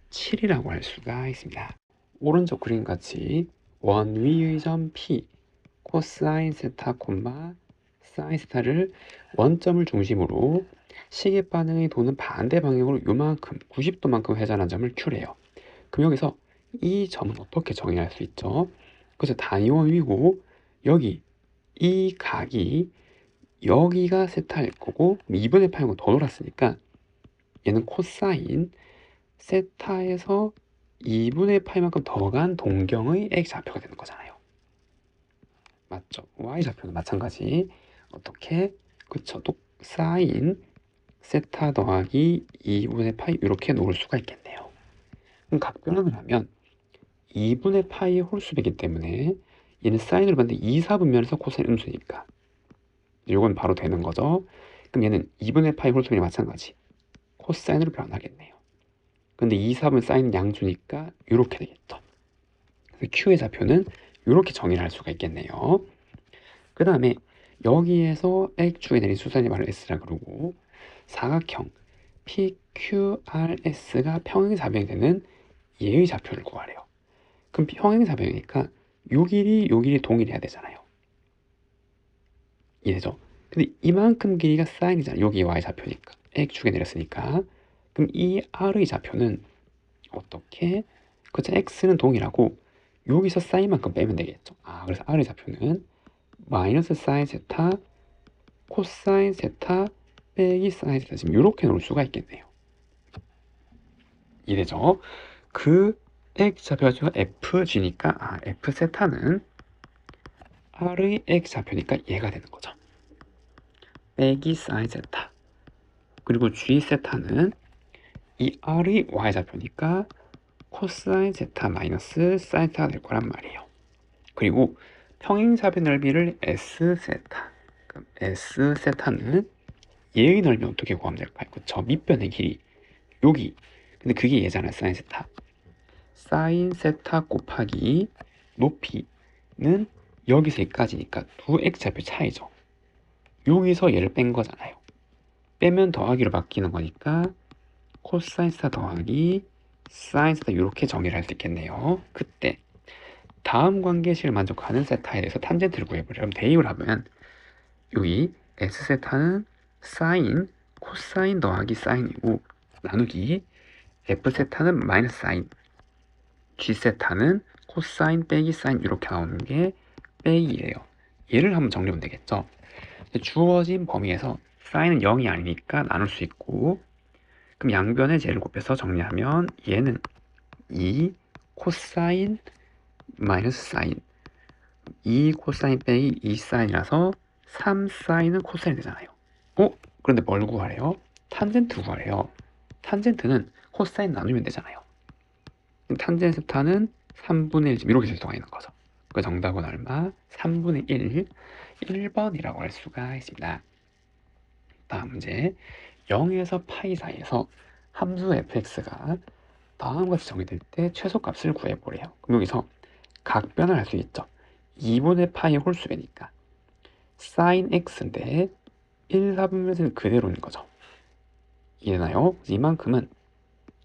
7이라고 할 수가 있습니다. 오른쪽 그림 같이 원위의 점 P 코사인 세타 콤마 사인 세타를 원점을 중심으로 시계 반응의 도는 반대 방향으로 요만큼 90도만큼 회전한 점을 Q래요. 그럼 여기서 이 점은 어떻게 정의할 수 있죠? 그래서 단위원 위고 여기 이 각이 여기가 세타일 거고 2분의 파이가 더 돌았으니까 얘는 코사인 세타에서 2분의 파이만큼 더 간 동경의 X좌표가 되는 거잖아요. 맞죠? Y좌표는 마찬가지. 어떻게? 그쵸. 또 사인 세타 더하기 2분의 파이 이렇게 놓을 수가 있겠네요. 그럼 각변환을 하면 2분의 파이의 홀수이기 때문에 얘는 사인으로 봤는데 2, 4분면에서 코사인 음수니까 이건 바로 되는 거죠. 그럼 얘는 2분의 파이 홀수이랑 마찬가지 코사인으로 변하겠네요. 근데 2, 4분 사인은 양수니까 이렇게 되겠죠. 그래서 Q의 좌표는 이렇게 정의를 할 수가 있겠네요. 그 다음에 여기에서 X축에 내린 수선이 바로 S라 그러고 사각형 PQRS가 평행사변이 되는 얘의 좌표를 구하래요. 그럼 평행사변이니까 요 길이 동일해야 되잖아요. 이해되죠? 근데 이만큼 길이가 사인이잖아. 여기 Y 좌표니까 X축에 내렸으니까. 그럼 이 R의 좌표는 어떻게? 그쵸? X는 동일하고 여기서 사인만큼 빼면 되겠죠. 그래서 R의 좌표는 마이너스 사인 세타 코사인 세타 빼기 사인 세타 지금 이렇게 놓을 수가 있겠네요. 이래죠. 그 X좌표가 FG니까 F 세타는 R의 X좌표니까 얘가 되는 거죠. 빼기 사인 세타. 그리고 G 세타는 이 R의 Y좌표니까 코사인 세타 마이너스 사인 세타가 될 거란 말이에요. 그리고 평행사변 넓이를 S 세타. 그럼 S 세타는 얘의 넓이 어떻게 구하면 될까요? 그쵸? 밑변의 길이 여기. 근데 그게 얘잖아요. 사인 세타. 사인 세타 곱하기 높이는 여기서 여기까지니까 두 X좌표 차이죠. 여기서 얘를 뺀 거잖아요. 빼면 더하기로 바뀌는 거니까 코사인 세타 더하기 사인 세타 이렇게 정의를 할 수 있겠네요. 그때 다음 관계식을 만족하는 세타에 대해서 탄젠트를 구해보려면 대입을 하면 여기 S세타는 사인, 코사인 더하기 사인이고 나누기 F세타는 마이너스 사인, G세타는 코사인 빼기 사인 이렇게 나오는 게 빼기예요. 얘를 한번 정리하면 되겠죠. 주어진 범위에서 사인은 0이 아니니까 나눌 수 있고 그럼 양변의 제를 곱해서 정리하면 얘는 2 코사인 마이너스 사인 2 코사인 빼기 2 사인이라서 3 사인은 코사인이 되잖아요. 그런데 뭘 구하래요? 탄젠트 구하래요. 탄젠트는 코사인 나누면 되잖아요. 탄젠트 세타는 3분의 1 이렇게 될 수가 있는 거죠. 그 정답은 얼마? 3분의 1, 1번이라고 할 수가 있습니다. 다음 문제 0에서 파이 사이에서 함수 fx가 다음과 같이 정의될 때 최소값을 구해보래요. 그럼 여기서 각변을 할 수 있죠. 2분의 파이 홀수배니까 sin x인데 1, 4분면은 그대로인 거죠. 이해나요? 이만큼은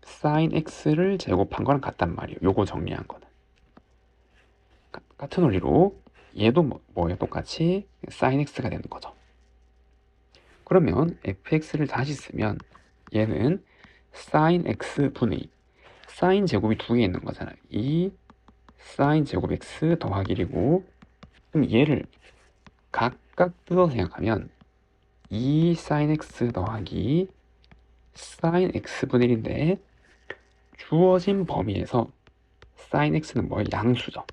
sin x를 제곱한 거랑 같단 말이에요. 요거 정리한 거는. 같은 원리로 얘도 뭐예요? 똑같이 sin x가 되는 거죠. 그러면 fx를 다시 쓰면 얘는 sin x 분의 sin 제곱이 두 개 있는 거잖아요. 이 sin 제곱 x 더하기 1이고 그럼 얘를 각각 뜯어서 생각하면 2 sin x 더하기 sin x분의 1인데 주어진 범위에서 sin x는 뭐예요? 양수죠.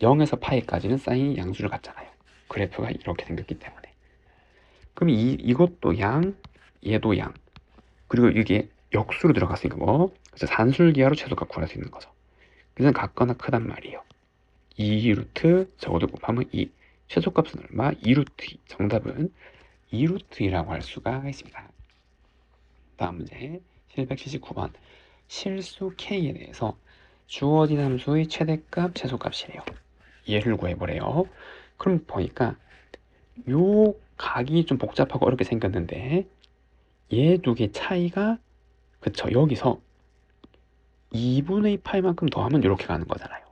0에서 파이까지는 사인이 양수를 갖잖아요. 그래프가 이렇게 생겼기 때문에. 그럼 이것도 양, 얘도 양. 그리고 이게 역수로 들어갔으니까 뭐? 그래서 산술기하로 최소값 구할 수 있는 거죠. 그래서 같거나 크단 말이에요. 2루트 저거도 곱하면 2. 최소값은 얼마? 2루트 2. 정답은 2루트 2라고 할 수가 있습니다. 다음 문제 779번. 실수 k에 대해서 주어진 함수의 최대값, 최소값이래요. 얘를 구해보래요. 그럼 보니까 요 각이 좀 복잡하고 어렵게 생겼는데 얘 두 개 차이가 그쵸 여기서 2분의 파이만큼 더하면 이렇게 가는 거잖아요.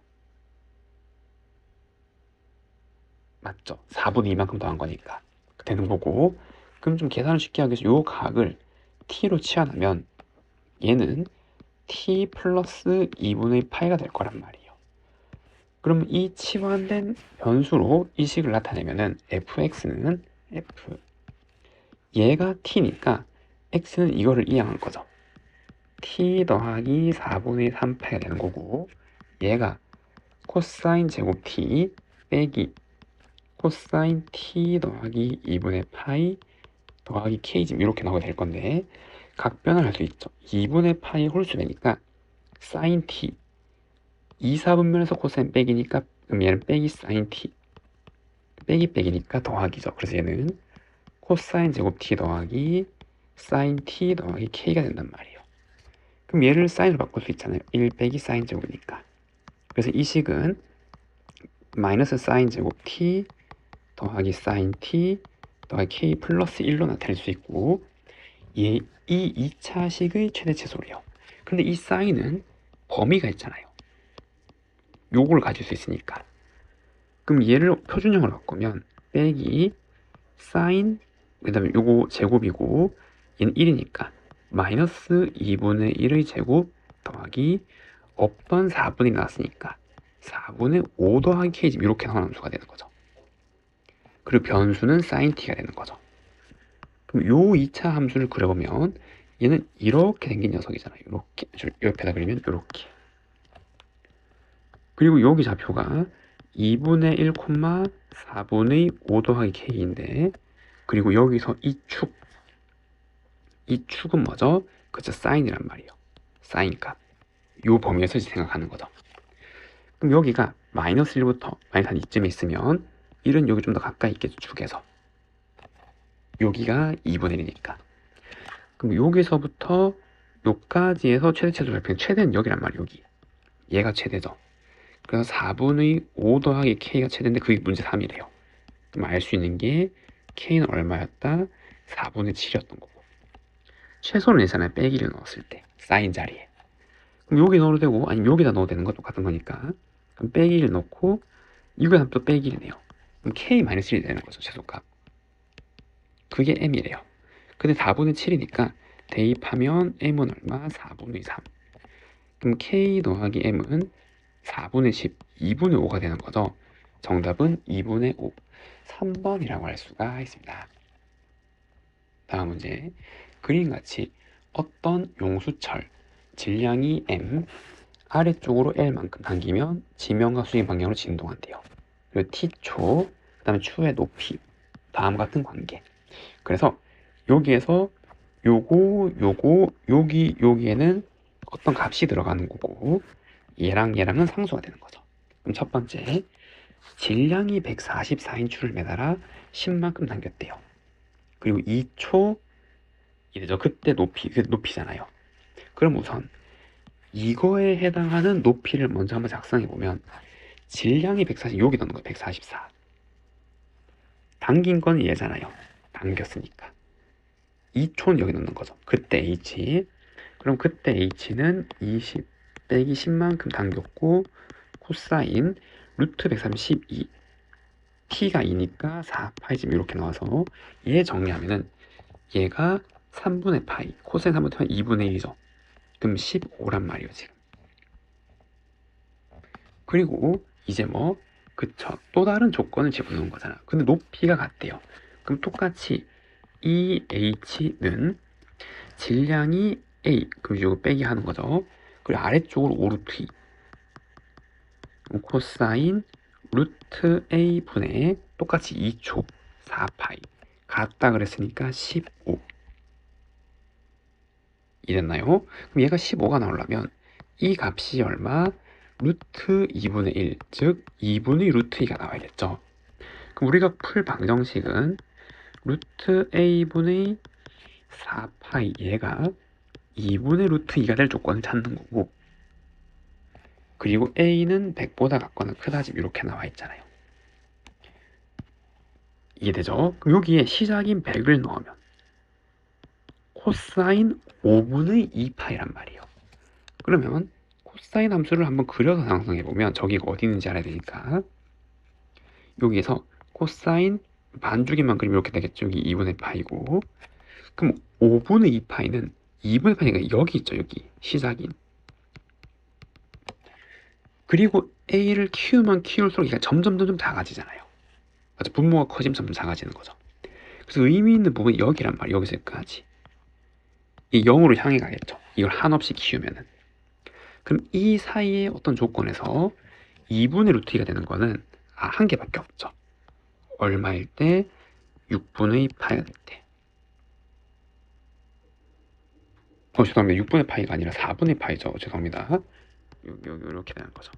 맞죠? 4분의 2만큼 더한 거니까 되는 거고 그럼 좀 계산을 쉽게 하기 위해서 요 각을 t로 치환하면 얘는 t 플러스 2분의 파이가 될 거란 말이에요. 그럼 이 치환된 변수로 이 식을 나타내면은 fx는 f 얘가 t니까 x는 이거를 이항한 거죠. t 더하기 4분의 3파이가 되는 거고 얘가 코사인 제곱 t 빼기 코사인 t 더하기 2분의 파이 더하기 k 지금 이렇게 나오게 될 건데 각변을 할 수 있죠. 2분의 파이 홀수되니까 사인 t 2, 4분면에서 코사인 빼기니까 그럼 얘는 빼기 사인 t 빼기 빼기니까 더하기죠. 그래서 얘는 코사인 제곱 t 더하기 사인 t 더하기 k가 된단 말이에요. 그럼 얘를 사인으로 바꿀 수 있잖아요. 1 빼기 사인 제곱이니까. 그래서 이 식은 마이너스 사인 제곱 t 더하기 사인 t 더하기 k 플러스 1로 나타낼 수 있고 이 2차 식의 최대 최소래요. 근데 이 사인은 범위가 있잖아요. 요걸 가질 수 있으니까. 그럼 얘를 표준형으로 바꾸면 빼기 사인 그 다음에 요거 제곱이고 얘는 1이니까 마이너스 2분의 1의 제곱 더하기 없던 4분이 나왔으니까 4분의 5 더하기 k 지금 이렇게 나오는 함수가 되는 거죠. 그리고 변수는 sin t가 되는 거죠. 그럼 요 2차 함수를 그려보면 얘는 이렇게 생긴 녀석이잖아요. 이렇게 옆에다 그리면 이렇게. 그리고 여기 좌표가 2분의 1, 4분의 5 더하기 k인데 그리고 여기서 이 축은 뭐죠? 그쵸, 사인이란 말이에요. 사인 값. 요 범위에서 생각하는 거죠. 그럼 여기가 마이너스 1부터 마이너스 한 2쯤에 있으면 1은 여기 좀 더 가까이 있겠죠, 축에서. 여기가 2분의 1이니까. 그럼 여기서부터 요까지에서 최대 최소 발표는 최대는 여기란 말이에요, 여기. 얘가 최대죠. 그래서 4분의 5 더하기 k가 최대인데 그게 문제 3이래요. 그럼 알 수 있는 게 k는 얼마였다? 4분의 7이었던 거고. 최소는 예전에 빼기를 넣었을 때 사인 자리에. 그럼 여기 넣어도 되고 아니면 여기다 넣어도 되는 거 똑같은 거니까. 그럼 빼기를 넣고 이거에 또 빼기를 내요. 그럼 k-1이 되는 거죠, 최소값. 그게 m이래요. 근데 4분의 7이니까 대입하면 m은 얼마? 4분의 3. 그럼 k 더하기 m은 4분의 10, 2분의 5가 되는 거죠. 정답은 2분의 5, 3번이라고 할 수가 있습니다. 다음 문제. 그림같이 어떤 용수철 질량이 m, 아래쪽으로 L만큼 당기면 지면과 수직 방향으로 진동한대요. 그리고 T초, 그 다음에 추의 높이, 다음 같은 관계. 그래서 여기에서 여기에는 어떤 값이 들어가는 거고 얘랑은 상수가 되는 거죠. 그럼 첫 번째, 질량이 144인추를 매달아 10만큼 당겼대요. 그리고 2초 이래죠. 그때 높이잖아요. 그럼 우선 이거에 해당하는 높이를 먼저 한번 작성해 보면 질량이 140, 여기 넣는 거예요. 144. 당긴 건 얘잖아요. 당겼으니까. 2초는 여기 넣는 거죠. 그때 H. 그럼 그때 H는 20 빼기 10만큼 당겼고 코사인 루트 132 T가 2니까 4파이 지금 이렇게 나와서 얘 정리하면은 얘가 3분의 파이 코사인 3분의 파이 2분의 1이죠. 그럼 15란 말이에요 지금. 그리고 이제 뭐 그쵸, 또 다른 조건을 집어넣은 거잖아. 근데 높이가 같대요. 그럼 똑같이 이 h는 질량이 a, 그럼 이거 빼기 하는 거죠. 그리고 아래쪽으로 5루트 2 코사인 루트 a분의 똑같이 2초 4파이 같다 그랬으니까 15 이랬나요? 그럼 얘가 15가 나오려면 이 값이 얼마? 루트 2분의 1, 즉 2분의 루트 2가 나와야겠죠. 그럼 우리가 풀 방정식은 루트 a분의 4파이 얘가 2분의 루트 2가 될 조건을 찾는 거고, 그리고 a는 100보다 같거나 크다 집 이렇게 나와 있잖아요. 이해되죠? 그럼 여기에 시작인 100을 넣으면 코사인 5분의 2파이란 말이에요. 그러면 코사인 함수를 한번 그려서 상상해 보면 저기가 어디 있는지 알아야 되니까 여기에서 코사인 반주기만 그리면 이렇게 되겠죠. 여기 2분의 파이고, 그럼 5분의 2파이는 2분의 파이가 여기 있죠. 여기 시작인. 그리고 a를 키우면 키울수록 얘가 점점 작아지잖아요. 맞아, 분모가 커지면 점점 작아지는 거죠. 그래서 의미 있는 부분이 여기란 말이에요. 여기서 여기까지. 이 0으로 향해 가겠죠. 이걸 한없이 키우면은. 그럼 이 사이에 어떤 조건에서 2분의 루트 2가 되는 거는 한 개밖에 없죠. 얼마일 때? 6분의 파이가 될 때. 죄송합니다. 6분의 파이가 아니라 4분의 파이죠. 죄송합니다. 여기 이렇게 되는 거죠.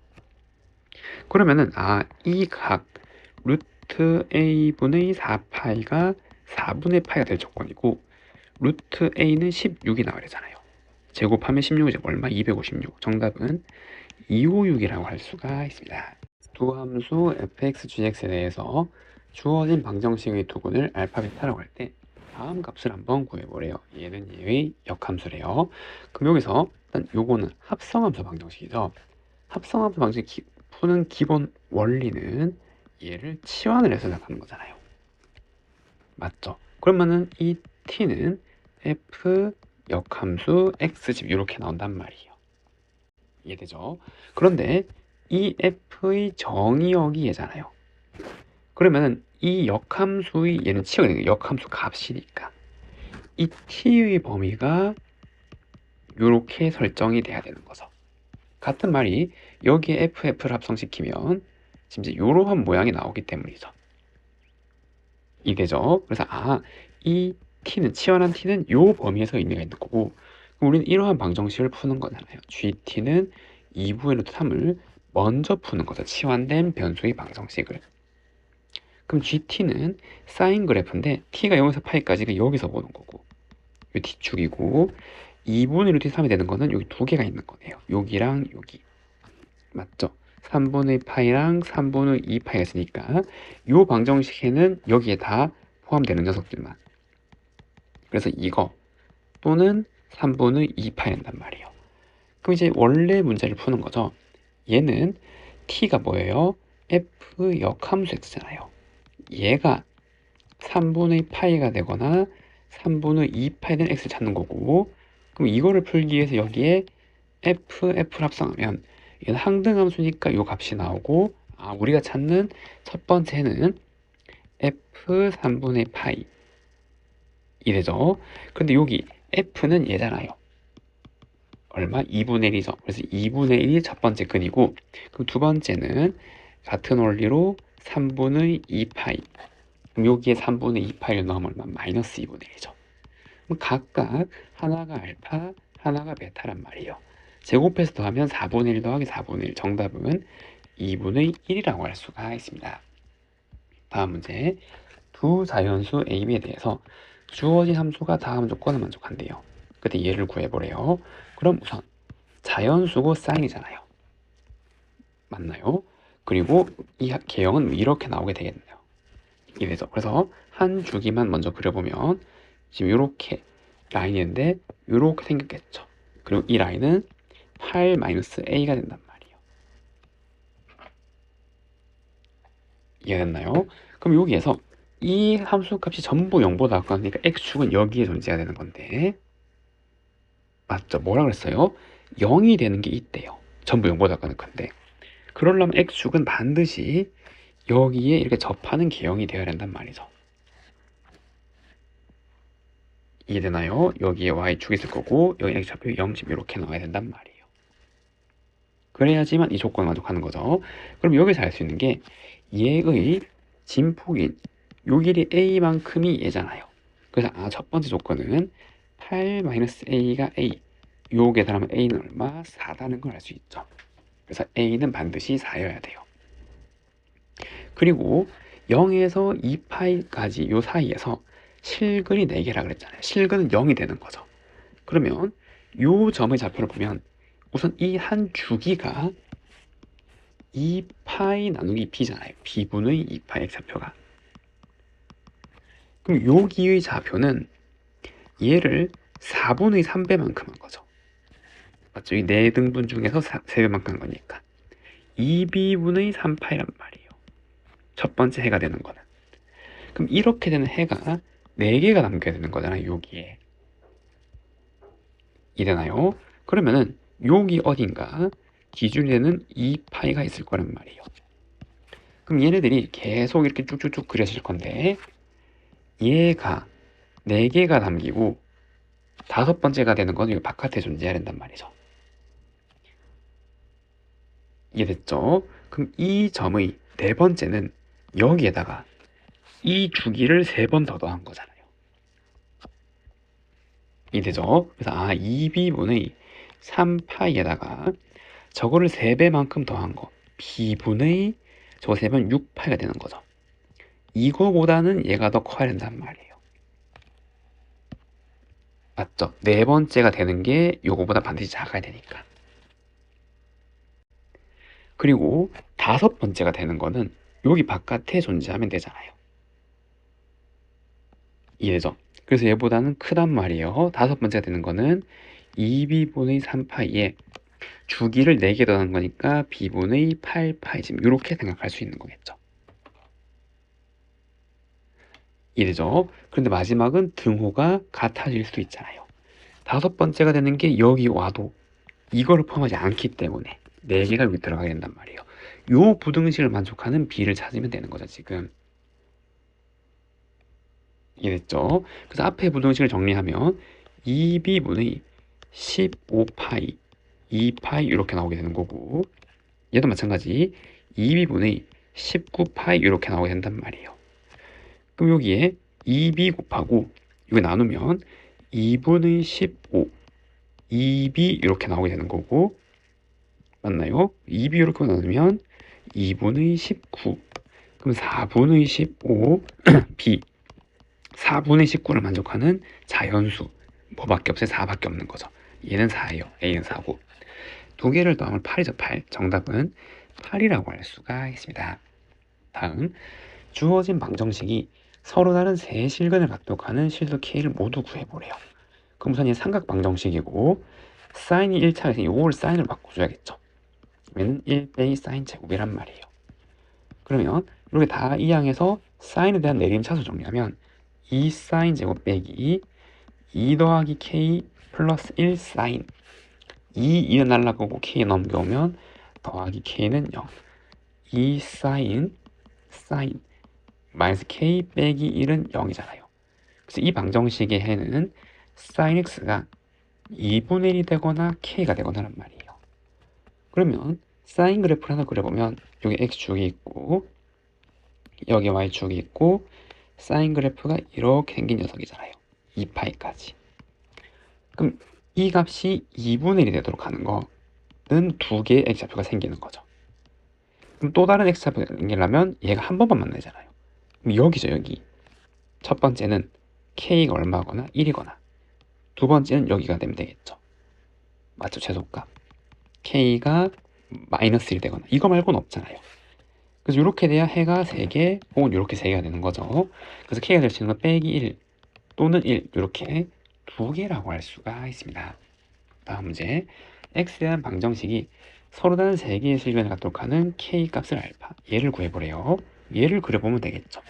그러면은 이 각 루트 a분의 4파이가 4분의 파이가 될 조건이고, 루트 a는 16이 나와야 되잖아요. 제곱하면 16이 얼마? 256. 정답은 256이라고 할 수가 있습니다. 두 함수 fx, gx에 대해서 주어진 방정식의 두근을 알파, 베타라고 할 때 다음 값을 한번 구해보래요. 얘는 얘의 역함수래요. 그럼 여기서 일단 요거는 합성함수 방정식이죠. 합성함수 방정식 푸는 기본 원리는 얘를 치환을 해서 생각하는 거잖아요. 맞죠? 그러면은 이 t는 f 역함수 x집 이렇게 나온단 말이에요. 이해되죠? 그런데 이 f의 정의역이 얘잖아요. 그러면은 이 역함수의 얘는 치워야 되는 역함수 값이니까 이 t의 범위가 이렇게 설정이 돼야 되는 거죠. 같은 말이 여기에 FF를 합성시키면 지금 이제 이러한 모양이 나오기 때문이죠. 이게죠. 그래서 이 t는 치환한 t는 이 범위에서 의미가 있는 거고, 그럼 우리는 이러한 방정식을 푸는 거잖아요. GT는 2분의 루트 3을 먼저 푸는 거죠. 치환된 변수의 방정식을. 그럼 GT는 사인 그래프인데 t가 0에서 파이까지가 여기서 보는 거고, 이 T축이고 2분의 루트 3이 되는 거는 여기 두 개가 있는 거네요. 여기랑 여기. 맞죠? 3분의 파이랑 3분의 2파이가 있으니까 이 방정식에는 여기에 다 포함되는 녀석들만. 그래서 이거 또는 3분의 2파이 된단 말이에요. 그럼 이제 원래 문제를 푸는 거죠. 얘는 t가 뭐예요? f 역함수 x잖아요. 얘가 3분의 파이가 되거나 3분의 2파이 된 x를 찾는 거고, 그럼 이거를 풀기 위해서 여기에 f를 합성하면 얘는 항등함수니까 이 값이 나오고, 우리가 찾는 첫 번째는 f 3분의 파이 이래죠. 근데 여기 f는 얘잖아요. 얼마? 2분의 1이죠. 그래서 2분의 1이 첫 번째 끈이고, 그럼 두 번째는 같은 원리로 3분의 2파이. 그럼 여기에 3분의 2파이를 넣으면 얼마? 마이너스 2분의 1이죠. 그럼 각각 하나가 알파, 하나가 베타란 말이에요. 제곱해서 더하면 4분의 1 더하기 4분의 1. 정답은 2분의 1이라고 할 수가 있습니다. 다음 문제. 두 자연수 A, B에 대해서 주어진 함수가 다음 조건을 만족한대요. 그때 얘를 구해보래요. 그럼 우선 자연수고 사인이잖아요. 맞나요? 그리고 이 개형은 이렇게 나오게 되겠네요. 이래서 그래서 한 주기만 먼저 그려보면 지금 이렇게 라인이 있는데 이렇게 생겼겠죠. 그리고 이 라인은 8-a가 된단 말이에요. 이해됐나요? 그럼 여기에서 이 함수 값이 전부 0보다 작으니까 x축은 여기에 존재가 되는 건데, 맞죠? 뭐라 그랬어요? 0이 되는 게 있대요. 전부 0보다 작은 건데, 그러려면 x축은 반드시 여기에 이렇게 접하는 개형이 되어야 된단 말이죠. 이해되나요? 여기에 y축이 있을 거고 여기 x좌표 0집 이렇게 나와야 된단 말이에요. 그래야지만 이 조건을 만족하는 거죠. 그럼 여기서 알 수 있는 게 얘의 진폭인 요 길이 a만큼이 얘잖아요. 그래서 첫 번째 조건은 8-a가 a 요 계산하면 a는 얼마? 4라는 걸 알 수 있죠. 그래서 a는 반드시 4여야 돼요. 그리고 0에서 2파이까지 요 사이에서 실근이 4개라 그랬잖아요. 실근은 0이 되는 거죠. 그러면 요 점의 좌표를 보면 우선 이 한 주기가 2파이 나누기 b잖아요. b분의 2파이 x좌표가. 그럼 여기의 좌표는 얘를 4분의 3배만큼 한 거죠. 맞죠? 이 4등분 중에서 3배만큼 한 거니까 2b분의 3파이란 말이에요. 첫 번째 해가 되는 거는. 그럼 이렇게 되는 해가 4개가 남겨야 되는 거잖아요. 여기에. 이되나요? 그러면은 여기 어딘가 기준이 되는 2파이가 있을 거란 말이에요. 그럼 얘네들이 계속 이렇게 쭉쭉쭉 그려질 건데 얘가 4개가 남기고 5번째가 되는 건 여기 바깥에 존재해야 된단 말이죠. 이해됐죠? 그럼 이 점의 4번째는 여기에다가 이 주기를 3번 더 더한 거잖아요. 이해되죠? 그래서 2b분의 3파이에다가 저거를 3배만큼 더한 거 b분의 저거 3번 6파이가 되는 거죠. 이거보다는 얘가 더 커야 된단 말이에요. 맞죠? 4번째가 되는 게 요거보다 반드시 작아야 되니까. 그리고 5번째가 되는 거는 여기 바깥에 존재하면 되잖아요. 이해되죠? 그래서 얘보다는 크단 말이에요. 5번째가 되는 거는 2b분의 3파이에 주기를 4개 더한 거니까 b분의 8파이 지금 이렇게 생각할 수 있는 거겠죠. 이해되죠? 그런데 마지막은 등호가 같아질 수 있잖아요. 5번째가 되는 게 여기 와도 이거를 포함하지 않기 때문에 4개가 여기 들어가게 된단 말이에요. 요 부등식을 만족하는 b를 찾으면 되는 거죠, 지금. 이해됐죠? 그래서 앞에 부등식을 정리하면 2b분의 15파이, 2파이 이렇게 나오게 되는 거고 얘도 마찬가지 2b분의 19파이 이렇게 나오게 된단 말이에요. 그럼 여기에 2b 곱하고 이거 나누면 2분의 15 2b 이렇게 나오게 되는 거고 맞나요? 2b 이렇게 나누면 2분의 19 그럼 4분의 15 b 4분의 19를 만족하는 자연수 뭐밖에 없어요? 4밖에 없는 거죠. 얘는 4예요. a는 4고 두 개를 더하면 8이죠. 8. 정답은 8이라고 할 수가 있습니다. 다음 주어진 방정식이 서로 다른 세 실근을 각도하는 실수 K를 모두 구해보래요. 그럼 우선 얘 삼각 방정식이고 사인이 1차에서 요걸 사인으로 바꿔줘야겠죠. 얘는 1 빼기 사인 제곱이란 말이에요. 그러면 이렇게 다 이항에서 사인에 대한 내림차수 정리하면 2 사인 제곱 빼기 2 더하기 K 플러스 1 사인 2는 날라가고 K 넘겨오면 더하기 K는 0 2 사인 마이너스 K 빼기 1은 0이잖아요. 그래서 이 방정식의 해는 sin x가 2분의 1이 되거나 K가 되거나란 말이에요. 그러면 사인 그래프를 하나 그려보면 여기 X축이 있고 여기 Y축이 있고 사인 그래프가 이렇게 생긴 녀석이잖아요. 2파이까지. 그럼 이 값이 2분의 1이 되도록 하는 거는 두 개의 X좌표가 생기는 거죠. 그럼 또 다른 X좌표가 생기려면 얘가 한 번만 만나잖아요. 그럼 여기죠, 여기. 첫 번째는 K가 얼마거나 1이거나 두 번째는 여기가 되면 되겠죠. 맞죠? 최소값. K가 마이너스 1 되거나 이거 말고는 없잖아요. 그래서 이렇게 돼야 해가 3개 혹은 이렇게 3개가 되는 거죠. 그래서 K가 될 수 있는 건 빼기 1 또는 1 이렇게 2개라고 할 수가 있습니다. 다음 문제. X에 대한 방정식이 서로 다른 3개의 실근을 갖도록 하는 K 값을 알파 얘를 구해보래요. 얘를 그려보면 되겠죠.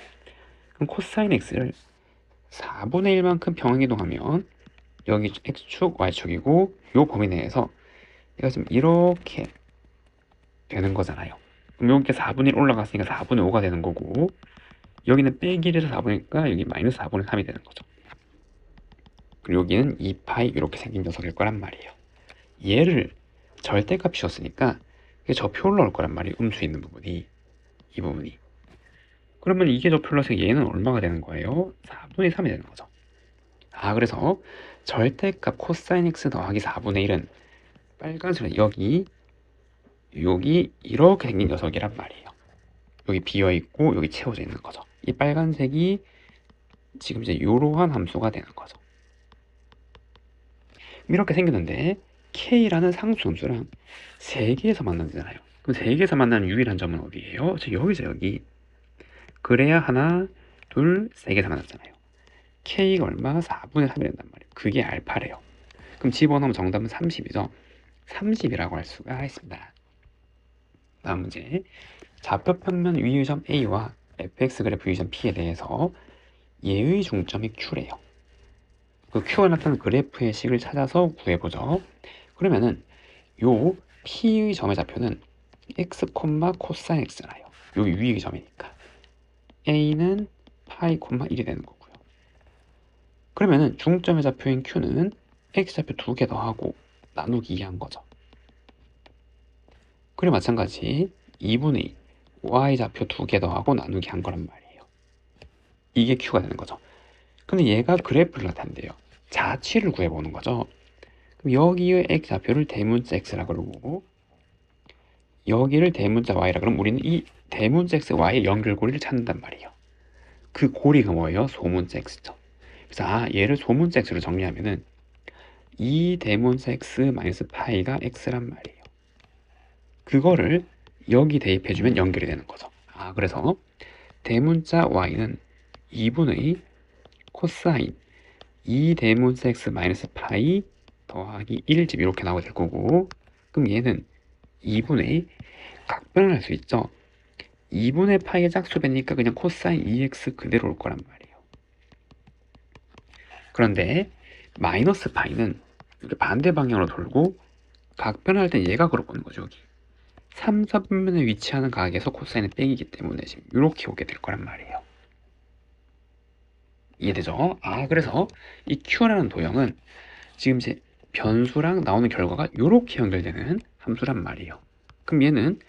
그럼 코사인 X를 4분의 1만큼 평행이동하면 여기 X축, Y축이고 요 범위 내에서 얘가 지금 이렇게 되는 거잖아요. 그럼 여기 4분의 1 올라갔으니까 4분의 5가 되는 거고 여기는 빼기 1에서 4분이니까 여기 마이너스 4분의 3이 되는 거죠. 그리고 여기는 2파이 이렇게 생긴 녀석일 거란 말이에요. 얘를 절대값 씌웠으니까 이게 저표 올라올 거란 말이에요. 음수 있는 부분이, 이 부분이. 그러면 이게 저표라서 얘는 얼마가 되는 거예요? 4분의 3이 되는 거죠. 그래서 절대값 코사인 x 더하기 4분의 1은 빨간색은 여기 이렇게 생긴 녀석이란 말이에요. 여기 비어있고 여기 채워져 있는 거죠. 이 빨간색이 지금 이제 이러한 함수가 되는 거죠. 이렇게 생겼는데 K라는 상수 함수랑 세개에서 만나잖아요. 그럼 세개에서 만나는 유일한 점은 어디예요? 여기죠, 여기. 그래야 하나, 둘, 세 개에서 만났잖아요. K가 얼마? 4분의 3이 된단 말이에요. 그게 알파래요. 그럼 집어넣으면 정답은 30이죠. 30이라고 할 수가 있습니다. 다음 문제. 좌표 평면 위의 점 A와 fx 그래프 위의 점 P에 대해서 얘의 중점이 Q래요. 그 Q가 나타나는 그래프의 식을 찾아서 구해보죠. 그러면은 요 P의 점의 좌표는 x, 코사인 x잖아요. 여기 위의 점이니까 A는 파이, 1이 되는 거고요. 그러면은 중점의 좌표인 Q는 x 좌표 2개 더하고 나누기 2한 거죠. 그리고 마찬가지 2분의 2 y 좌표 2개 더하고 나누기 한 거란 말이에요. 이게 Q가 되는 거죠. 근데 얘가 그래프를 나타낸대요. 자취를 구해보는 거죠. 그럼 여기의 x 좌표를 대문자 x라 그러고 여기를 대문자 y라 그러면 우리는 이 대문자 x, y의 연결고리를 찾는단 말이에요. 그 고리가 뭐예요? 소문자 x죠. 그래서 얘를 소문자 x로 정리하면은 이 대문자 x 마이너스 파이가 x란 말이에요. 그거를 여기 대입해주면 연결이 되는 거죠. 그래서 대문자 y는 2분의 코사인 2 대문자 x 마이너스 파이 더하기 1집 이렇게 나오게 될 거고, 그럼 얘는 2분의 각변을 할 수 있죠. 2분의 파이의 짝수배니까 그냥 코사인 2x 그대로 올 거란 말이에요. 그런데 마이너스 파이는 이렇게 반대 방향으로 돌고 각변할 땐 얘가 그렇게 오는 거죠. 여기 3, 4분면에 위치하는 각에서 코사인은 빼기기 때문에 지금 이렇게 오게 될 거란 말이에요. 이해되죠? 그래서 이 Q라는 도형은 지금 이제 변수랑 나오는 결과가 이렇게 연결되는 함수란 말이에요. 그럼 얘는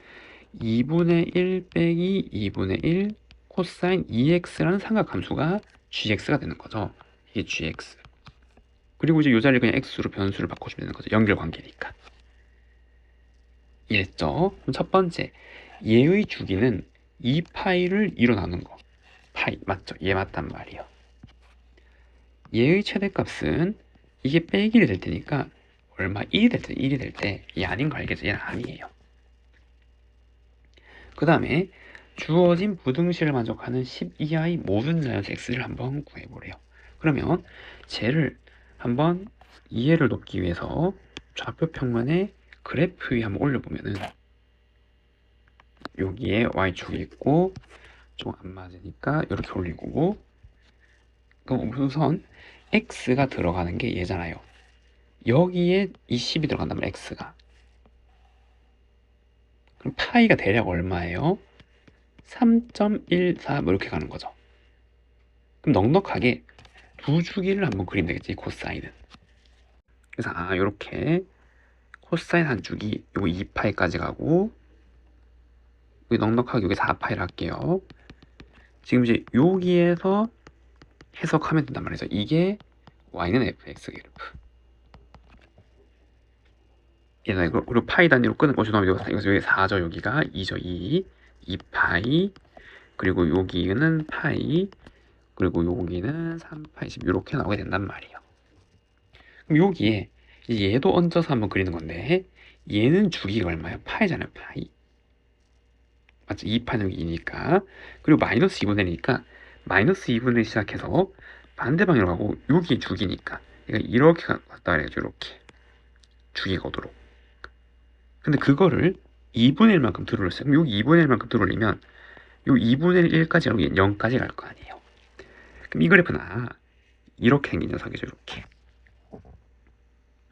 2분의 1 빼기 2분의 1 코사인 2x라는 삼각함수가 gx가 되는 거죠. 이게 gx. 그리고 이제 이 자리를 그냥 x로 변수를 바꿔주면 되는 거죠. 연결관계니까. 이랬죠? 그럼 첫 번째, 얘의 주기는 2파이를 2로 나눈 거. 파이, 맞죠? 얘 맞단 말이에요. 얘의 최대값은 이게 빼기를 될 테니까 얼마? 1이 될 때, 1이 될 때, 얘 아닌 거 알겠죠? 얘는 아니에요. 그 다음에 주어진 부등식을 만족하는 10 이하의 모든 자연수 x를 한번 구해보래요. 그러면 쟤를 한번 이해를 돕기 위해서 좌표 평면에 그래프 위에 한번 올려보면은 여기에 y축이 있고 좀 안 맞으니까 이렇게 올리고, 그럼 우선 x가 들어가는 게 얘잖아요. 여기에 이 10이 들어간다면 x가, 그럼 파이가 대략 얼마예요? 3.14 뭐 이렇게 가는 거죠. 그럼 넉넉하게 두 주기를 한번 그리면 되겠지, 코사인은. 그래서 이렇게 코사인 한 주기 요거 2파이까지 가고, 여기 넉넉하게 여기 4파이를 할게요. 지금 이제 여기에서 해석하면 된단 말이죠. 이게 y는 fx 그래프. 그리고 파이 단위로 끊은 거 죄송합니다. 이거 여기 4죠. 여기가 2죠. 2파이, 그리고 여기는 파이, 그리고 여기는 3파이, 지금 이렇게 나오게 된단 말이에요. 그럼 여기에 얘도 얹어서 한번 그리는 건데, 얘는 주기가 얼마예요? 파이잖아요. 파이. 맞죠? 2파는 여기 2니까. 그리고 마이너스 2분의 1이니까 마이너스 2분의 1 시작해서 반대 방향으로 가고, 여기 주기니까 얘가 이렇게 갔다 그래야죠. 이렇게 주기가 오도록. 근데 그거를 2분의 1만큼 들어올렸어요. 그럼 여기 2분의 1만큼 들어올리면 요 2분의 1까지 여기 0까지 갈 거 아니에요. 그럼 이 그래프는 이렇게 생긴 녀석이죠.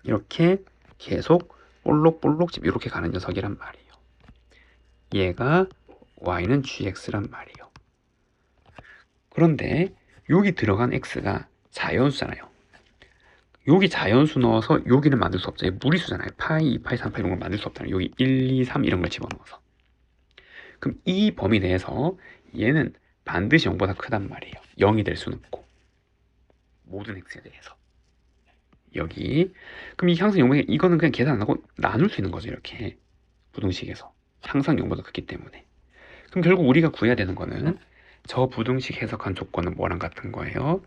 이렇게 계속 볼록볼록 지금 이렇게 가는 녀석이란 말이에요. 얘가 y는 gx란 말이에요. 그런데 여기 들어간 x가 자연수잖아요. 여기 자연수 넣어서 여기는 만들 수 없죠. 무리수잖아요. 파이, 2파이, 3파이 이런 걸 만들 수 없잖아요. 여기 1, 2, 3 이런 걸 집어넣어서. 그럼 이 범위 내에서 얘는 반드시 0보다 크단 말이에요. 0이 될 수는 없고. 모든 x에 대해서. 여기. 그럼 이 항상 0보다 이거는 그냥 계산 안 하고 나눌 수 있는 거죠. 이렇게. 부등식에서. 항상 0보다 크기 때문에. 그럼 결국 우리가 구해야 되는 거는 저 부등식 해석한 조건은 뭐랑 같은 거예요?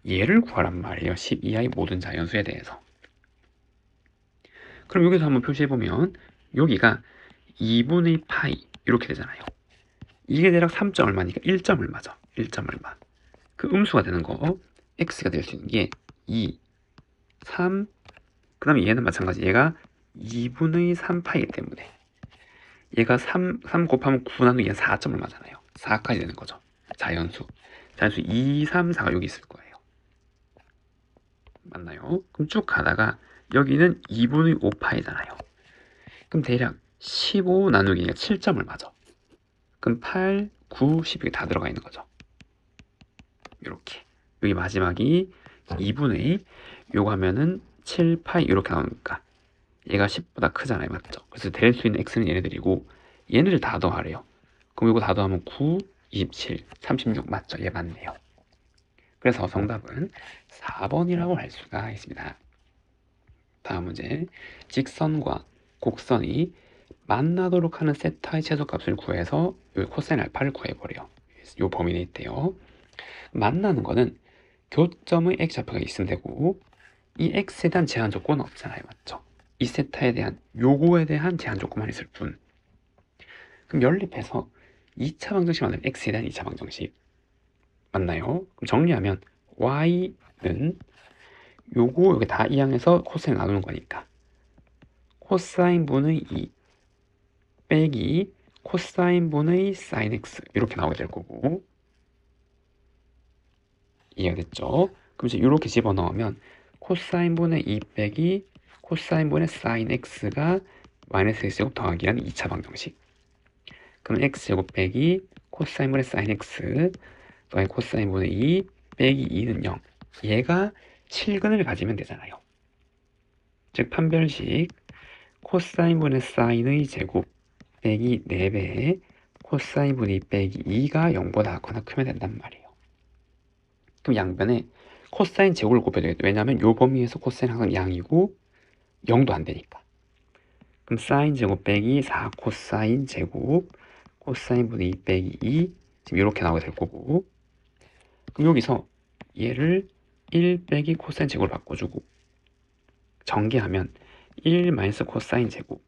얘를 구하란 말이에요. 12i 모든 자연수에 대해서. 그럼 여기서 한번 표시해보면 여기가 2분의 파이 이렇게 되잖아요. 이게 대략 3점 얼마니까 1점 얼마죠? 1점 얼마. 그 음수가 되는 거 x가 될 수 있는 게 2, 3, 그 다음에 얘는 마찬가지. 얘가 2분의 3파이기 때문에 얘가 3 곱하면 9 나누기 얘는 4점 얼마잖아요. 4까지 되는 거죠. 자연수 2, 3, 4가 여기 있을 거예요. 맞나요? 그럼 쭉 가다가 여기는 2분의 5파이잖아요. 그럼 대략 15 나누기가 7점을 맞아. 그럼 8, 9, 10 이게 다 들어가 있는 거죠. 이렇게. 여기 마지막이 2분의 요거 하면은 7, 8 이렇게 나오니까 얘가 10보다 크잖아요. 맞죠? 그래서 될 수 있는 x는 얘네들이고 얘네들 다 더하래요. 그럼 이거 다 더하면 9, 27, 36 맞죠? 얘 맞네요. 그래서 정답은 4번이라고 할 수가 있습니다. 다음 문제. 직선과 곡선이 만나도록 하는 세타의 최소값을 구해서 여기 코사인 알파를 구해버려요. 이 범위 내에 있대요. 만나는 거는 교점의 x좌표가 있으면 되고 이 x에 대한 제한 조건은 없잖아요. 맞죠? 이 세타에 대한 요거에 대한 제한 조건만 있을 뿐. 그럼 연립해서 2차 방정식 만들면 x에 대한 2차 방정식 맞나요? 그럼 정리하면 y는 요거 여기 다 이항해서 코사인 나누는 거니까 코사인 분의 2 빼기 코사인 분의 사인 x 이렇게 나오게 될 거고 이해가 됐죠? 그럼 이제 이렇게 집어넣으면 코사인 분의 2 빼기 코사인 분의 사인 x가 마이너스 x제곱 더하기라는 2차 방정식. 그럼 x제곱 빼기 코사인 분의 사인 x 더하기 코사인 분의 2 빼기 2는 0. 얘가 실근을 가지면 되잖아요. 즉 판별식 코사인 분의 사인의 제곱 빼기 4배 코사인 분의 2 빼기 2가 0보다 작거나 크면 된단 말이에요. 그럼 양변에 코사인 제곱을 곱해야 되겠죠. 왜냐하면 요 범위에서 코사인 항상 양이고 0도 안 되니까. 그럼 사인 제곱 빼기 4 코사인 제곱 코사인 분의 2 빼기 2 지금 이렇게 나오게 될 거고 그럼 여기서 얘를 1 빼기 코사인 제곱을 바꿔주고 전개하면 1 마이너스 코사인 제곱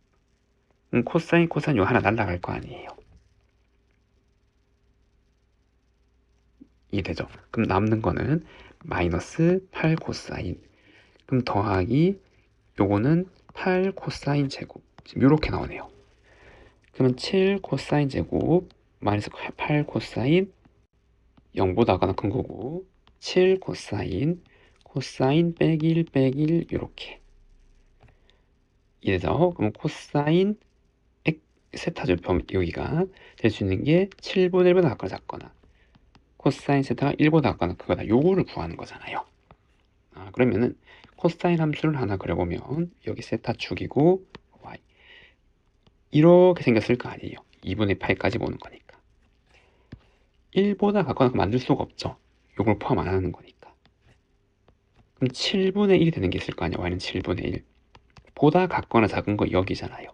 코사인 코사인 요 하나 날라갈 거 아니에요. 이해되죠? 그럼 남는 거는 마이너스 8 코사인 그럼 더하기 요거는 8 코사인 제곱 지금 요렇게 나오네요. 그러면 7 코사인 제곱 마이너스 8 코사인 0보다 하거나 큰 거고 7 코사인 코사인 빼기 1 빼기 1 요렇게 이래서 그럼 코사인 세타죠. 여기가 될 수 있는 게 7분의 1보다 작거나 작거나 코사인 세타가 1보다 작거나 크거나 요거를 구하는 거잖아요. 그러면은 코사인 함수를 하나 그려보면 여기 세타 축이고 y 이렇게 생겼을 거 아니에요. 2분의 8까지 보는 거니까 1보다 작거나 만들 수가 없죠. 요걸 포함 안 하는 거니까 그럼 7분의 1이 되는 게 있을 거 아니에요. y는 7분의 1 보다 작거나 작은 거 여기잖아요.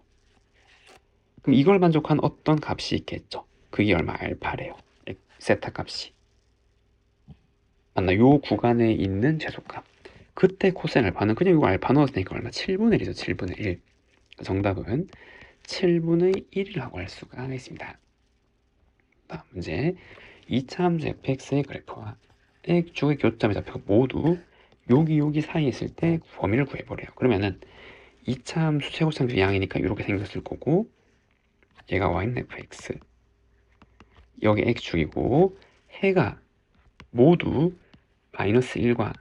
그럼 이걸 만족한 어떤 값이 있겠죠. 그게 얼마? 알파래요. 세타 값이 맞나? 요 구간에 있는 최소값 그때 코사인 알파는 그냥 이거 알파 넣었으니까 얼마? 7분의 1이죠. 7분의 1 정답은 7분의 1이라고 할 수가 있습니다. 다음 문제 2차 함수 fx의 그래프와 x축의 교점의 좌표가 모두 여기 사이에 있을 때 범위를 구해보래요. 그러면은 2차 함수 최고차함수 양이니까 이렇게 생겼을 거고 얘가 y는 fx 여기 x축이고 해가 모두 마이너스 1과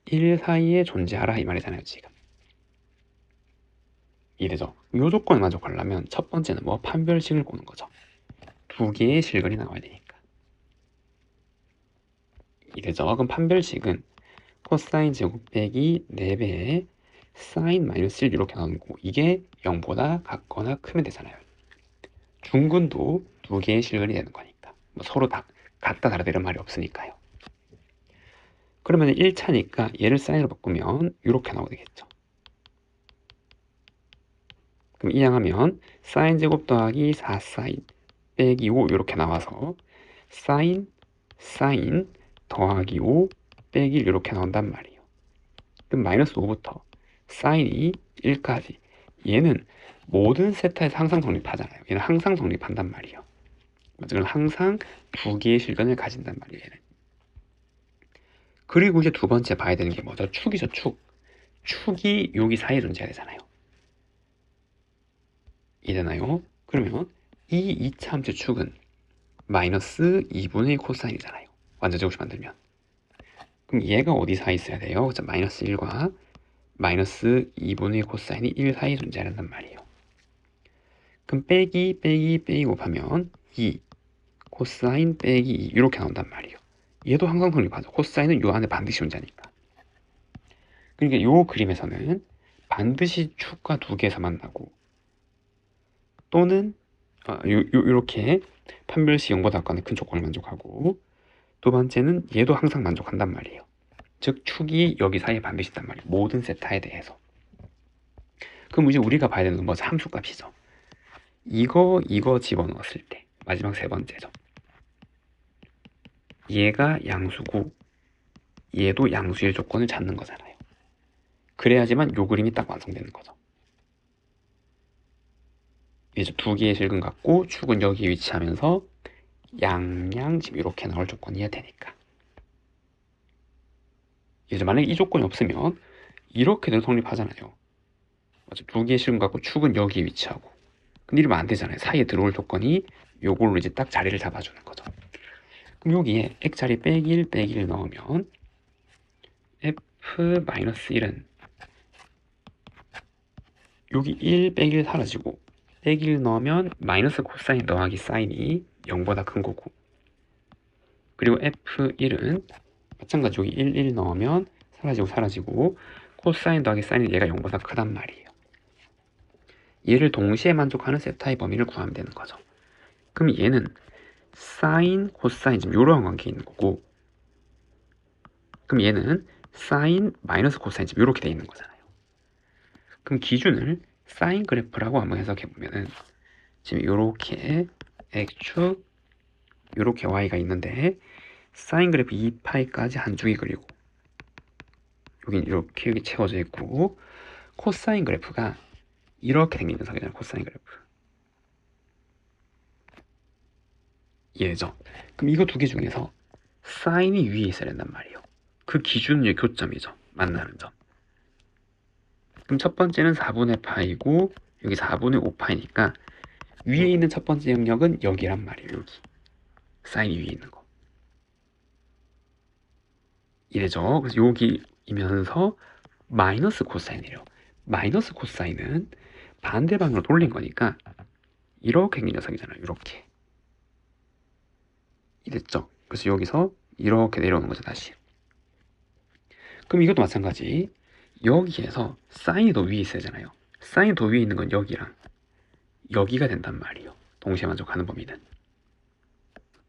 1 사이에 존재하라 이 말이잖아요. 지금 이래죠. 이 조건을 만족하려면 첫 번째는 뭐 판별식을 보는 거죠. 두 개의 실근이 나와야 되니까 이래죠. 그럼 판별식은 코사인 제곱 빼기 4배의 사인 마이너스 1 이렇게 나오는 거고, 이게 0보다 같거나 크면 되잖아요. 중근도 두 개의 실근이 되는 거니까 뭐 서로 다 같다 다르다 이런 말이 없으니까요. 그러면 1차니까 얘를 사인으로 바꾸면 이렇게 나오게 되겠죠. 그럼 이 양하면 사인 제곱 더하기 4사인 빼기 5 이렇게 나와서 사인 더하기 5 빼기 1 이렇게 나온단 말이에요. 그럼 마이너스 5부터 사인이 1까지, 얘는 모든 세타에서 항상 성립하잖아요. 얘는 항상 성립한단 말이에요. 그건 항상 두 개의 실근을 가진단 말이에요. 얘는. 그리고 이제 두 번째 봐야 되는 게 뭐죠? 축이죠, 축. 축이 여기 사이에 존재해야 되잖아요. 이되나요? 그러면 이 2차 함수 축은 마이너스 2분의 코사인이잖아요. 완전 제곱식 만들면. 그럼 얘가 어디 사이에 있어야 돼요? 그래서 마이너스 1과 마이너스 2분의 코사인이 1 사이에 존재한단 말이에요. 그럼 빼기 곱하면 2 코사인 빼기 2 이렇게 나온단 말이에요. 얘도 항상 성립하죠. 코사인은 요 안에 반드시 존재하니까. 그러니까 요 그림에서는 반드시 축과 두 개에서 만나고, 또는 이렇게 판별시 0보다 같거나 큰 조건을 만족하고, 두 번째는 얘도 항상 만족한단 말이에요. 즉 축이 여기 사이에 반드시 있단 말이에요. 모든 세타에 대해서. 그럼 이제 우리가 봐야 되는 건 뭐죠? 함수값이죠. 이거 집어넣었을 때 마지막 세 번째죠. 얘가 양수고 얘도 양수일 조건을 찾는 거잖아요. 그래야지만 요 그림이 딱 완성되는 거죠. 이제 두 개의 실근 같고 축은 여기에 위치하면서 양양 지금 이렇게 나올 조건이어야 되니까. 이제 만약에 이 조건이 없으면 이렇게도 성립하잖아요. 두 개의 실근 같고 축은 여기에 위치하고. 근데 이러면 안 되잖아요. 사이에 들어올 조건이 요걸로 이제 딱 자리를 잡아주는 거죠. 그럼 여기에 x자리 빼기 1 넣으면 f-1은 여기 1 빼기 1 사라지고 빼기 1 넣으면 마이너스 코사인 더하기 사인이 0보다 큰 거고, 그리고 f1은 마찬가지 여기 1 넣으면 사라지고 코사인 더하기 사인이 얘가 0보다 크단 말이에요. 얘를 동시에 만족하는 세타의 범위를 구하면 되는 거죠. 그럼 얘는 사인, 코사인 지금 이러한 관계에 있는 거고, 그럼 얘는 사인, 마이너스 코사인 지금 이렇게 돼 있는 거잖아요. 그럼 기준을 사인 그래프라고 한번 해석해 보면은 지금 이렇게 x축, 이렇게 y가 있는데 사인 그래프 2파이까지 한 줄기 그리고 여긴 이렇게 여기 채워져 있고, 코사인 그래프가 이렇게 생긴 녀석이잖아요. 코사인 그래프 얘죠. 그럼 이거 두 개 중에서 사인이 위에 있어야 된단 말이에요. 그 기준이 교점이죠. 만나는 점. 그럼 첫 번째는 4분의 파이고 여기 4분의 5파이니까 위에 있는 첫 번째 영역은 여기란 말이에요. 여기 사인이 위에 있는 거 이래죠. 그래서 여기이면서 마이너스 코사인이래요. 마이너스 코사인은 반대 방향으로 돌린 거니까 이렇게 생긴 녀석이잖아요. 이렇게 이랬죠. 그래서 여기서 이렇게 내려오는 거죠. 다시. 그럼 이것도 마찬가지. 여기에서 사인이 더 위에 있어야 하잖아요. 사인이 더 위에 있는 건 여기랑 여기가 된단 말이에요. 동시에 만족하는 범위는.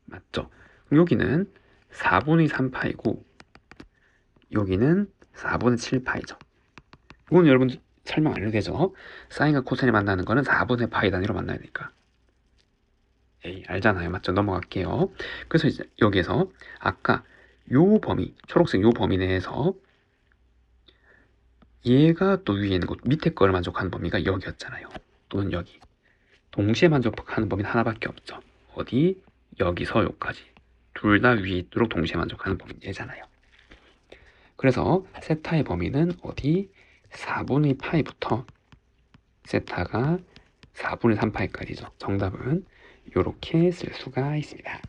맞죠? 그럼 여기는 4분의 3파이고 여기는 4분의 7파이죠. 이건 여러분 설명 안 해도 되죠? 사인과 코사인이 만나는 거는 4분의 파이 단위로 만나야 되니까. 에이, 알잖아요. 맞죠? 넘어갈게요. 그래서 이제 여기에서 아까 요 범위, 초록색 요 범위 내에서 얘가 또 위에 있는 거, 밑에 거를 만족하는 범위가 여기였잖아요. 또는 여기. 동시에 만족하는 범위는 하나밖에 없죠. 어디? 여기서 여기까지. 둘 다 위에 있도록 동시에 만족하는 범위는 얘잖아요. 그래서 세타의 범위는 어디? 4분의 파이부터 세타가 4분의 3파이까지죠. 정답은 이렇게 쓸 수가 있습니다.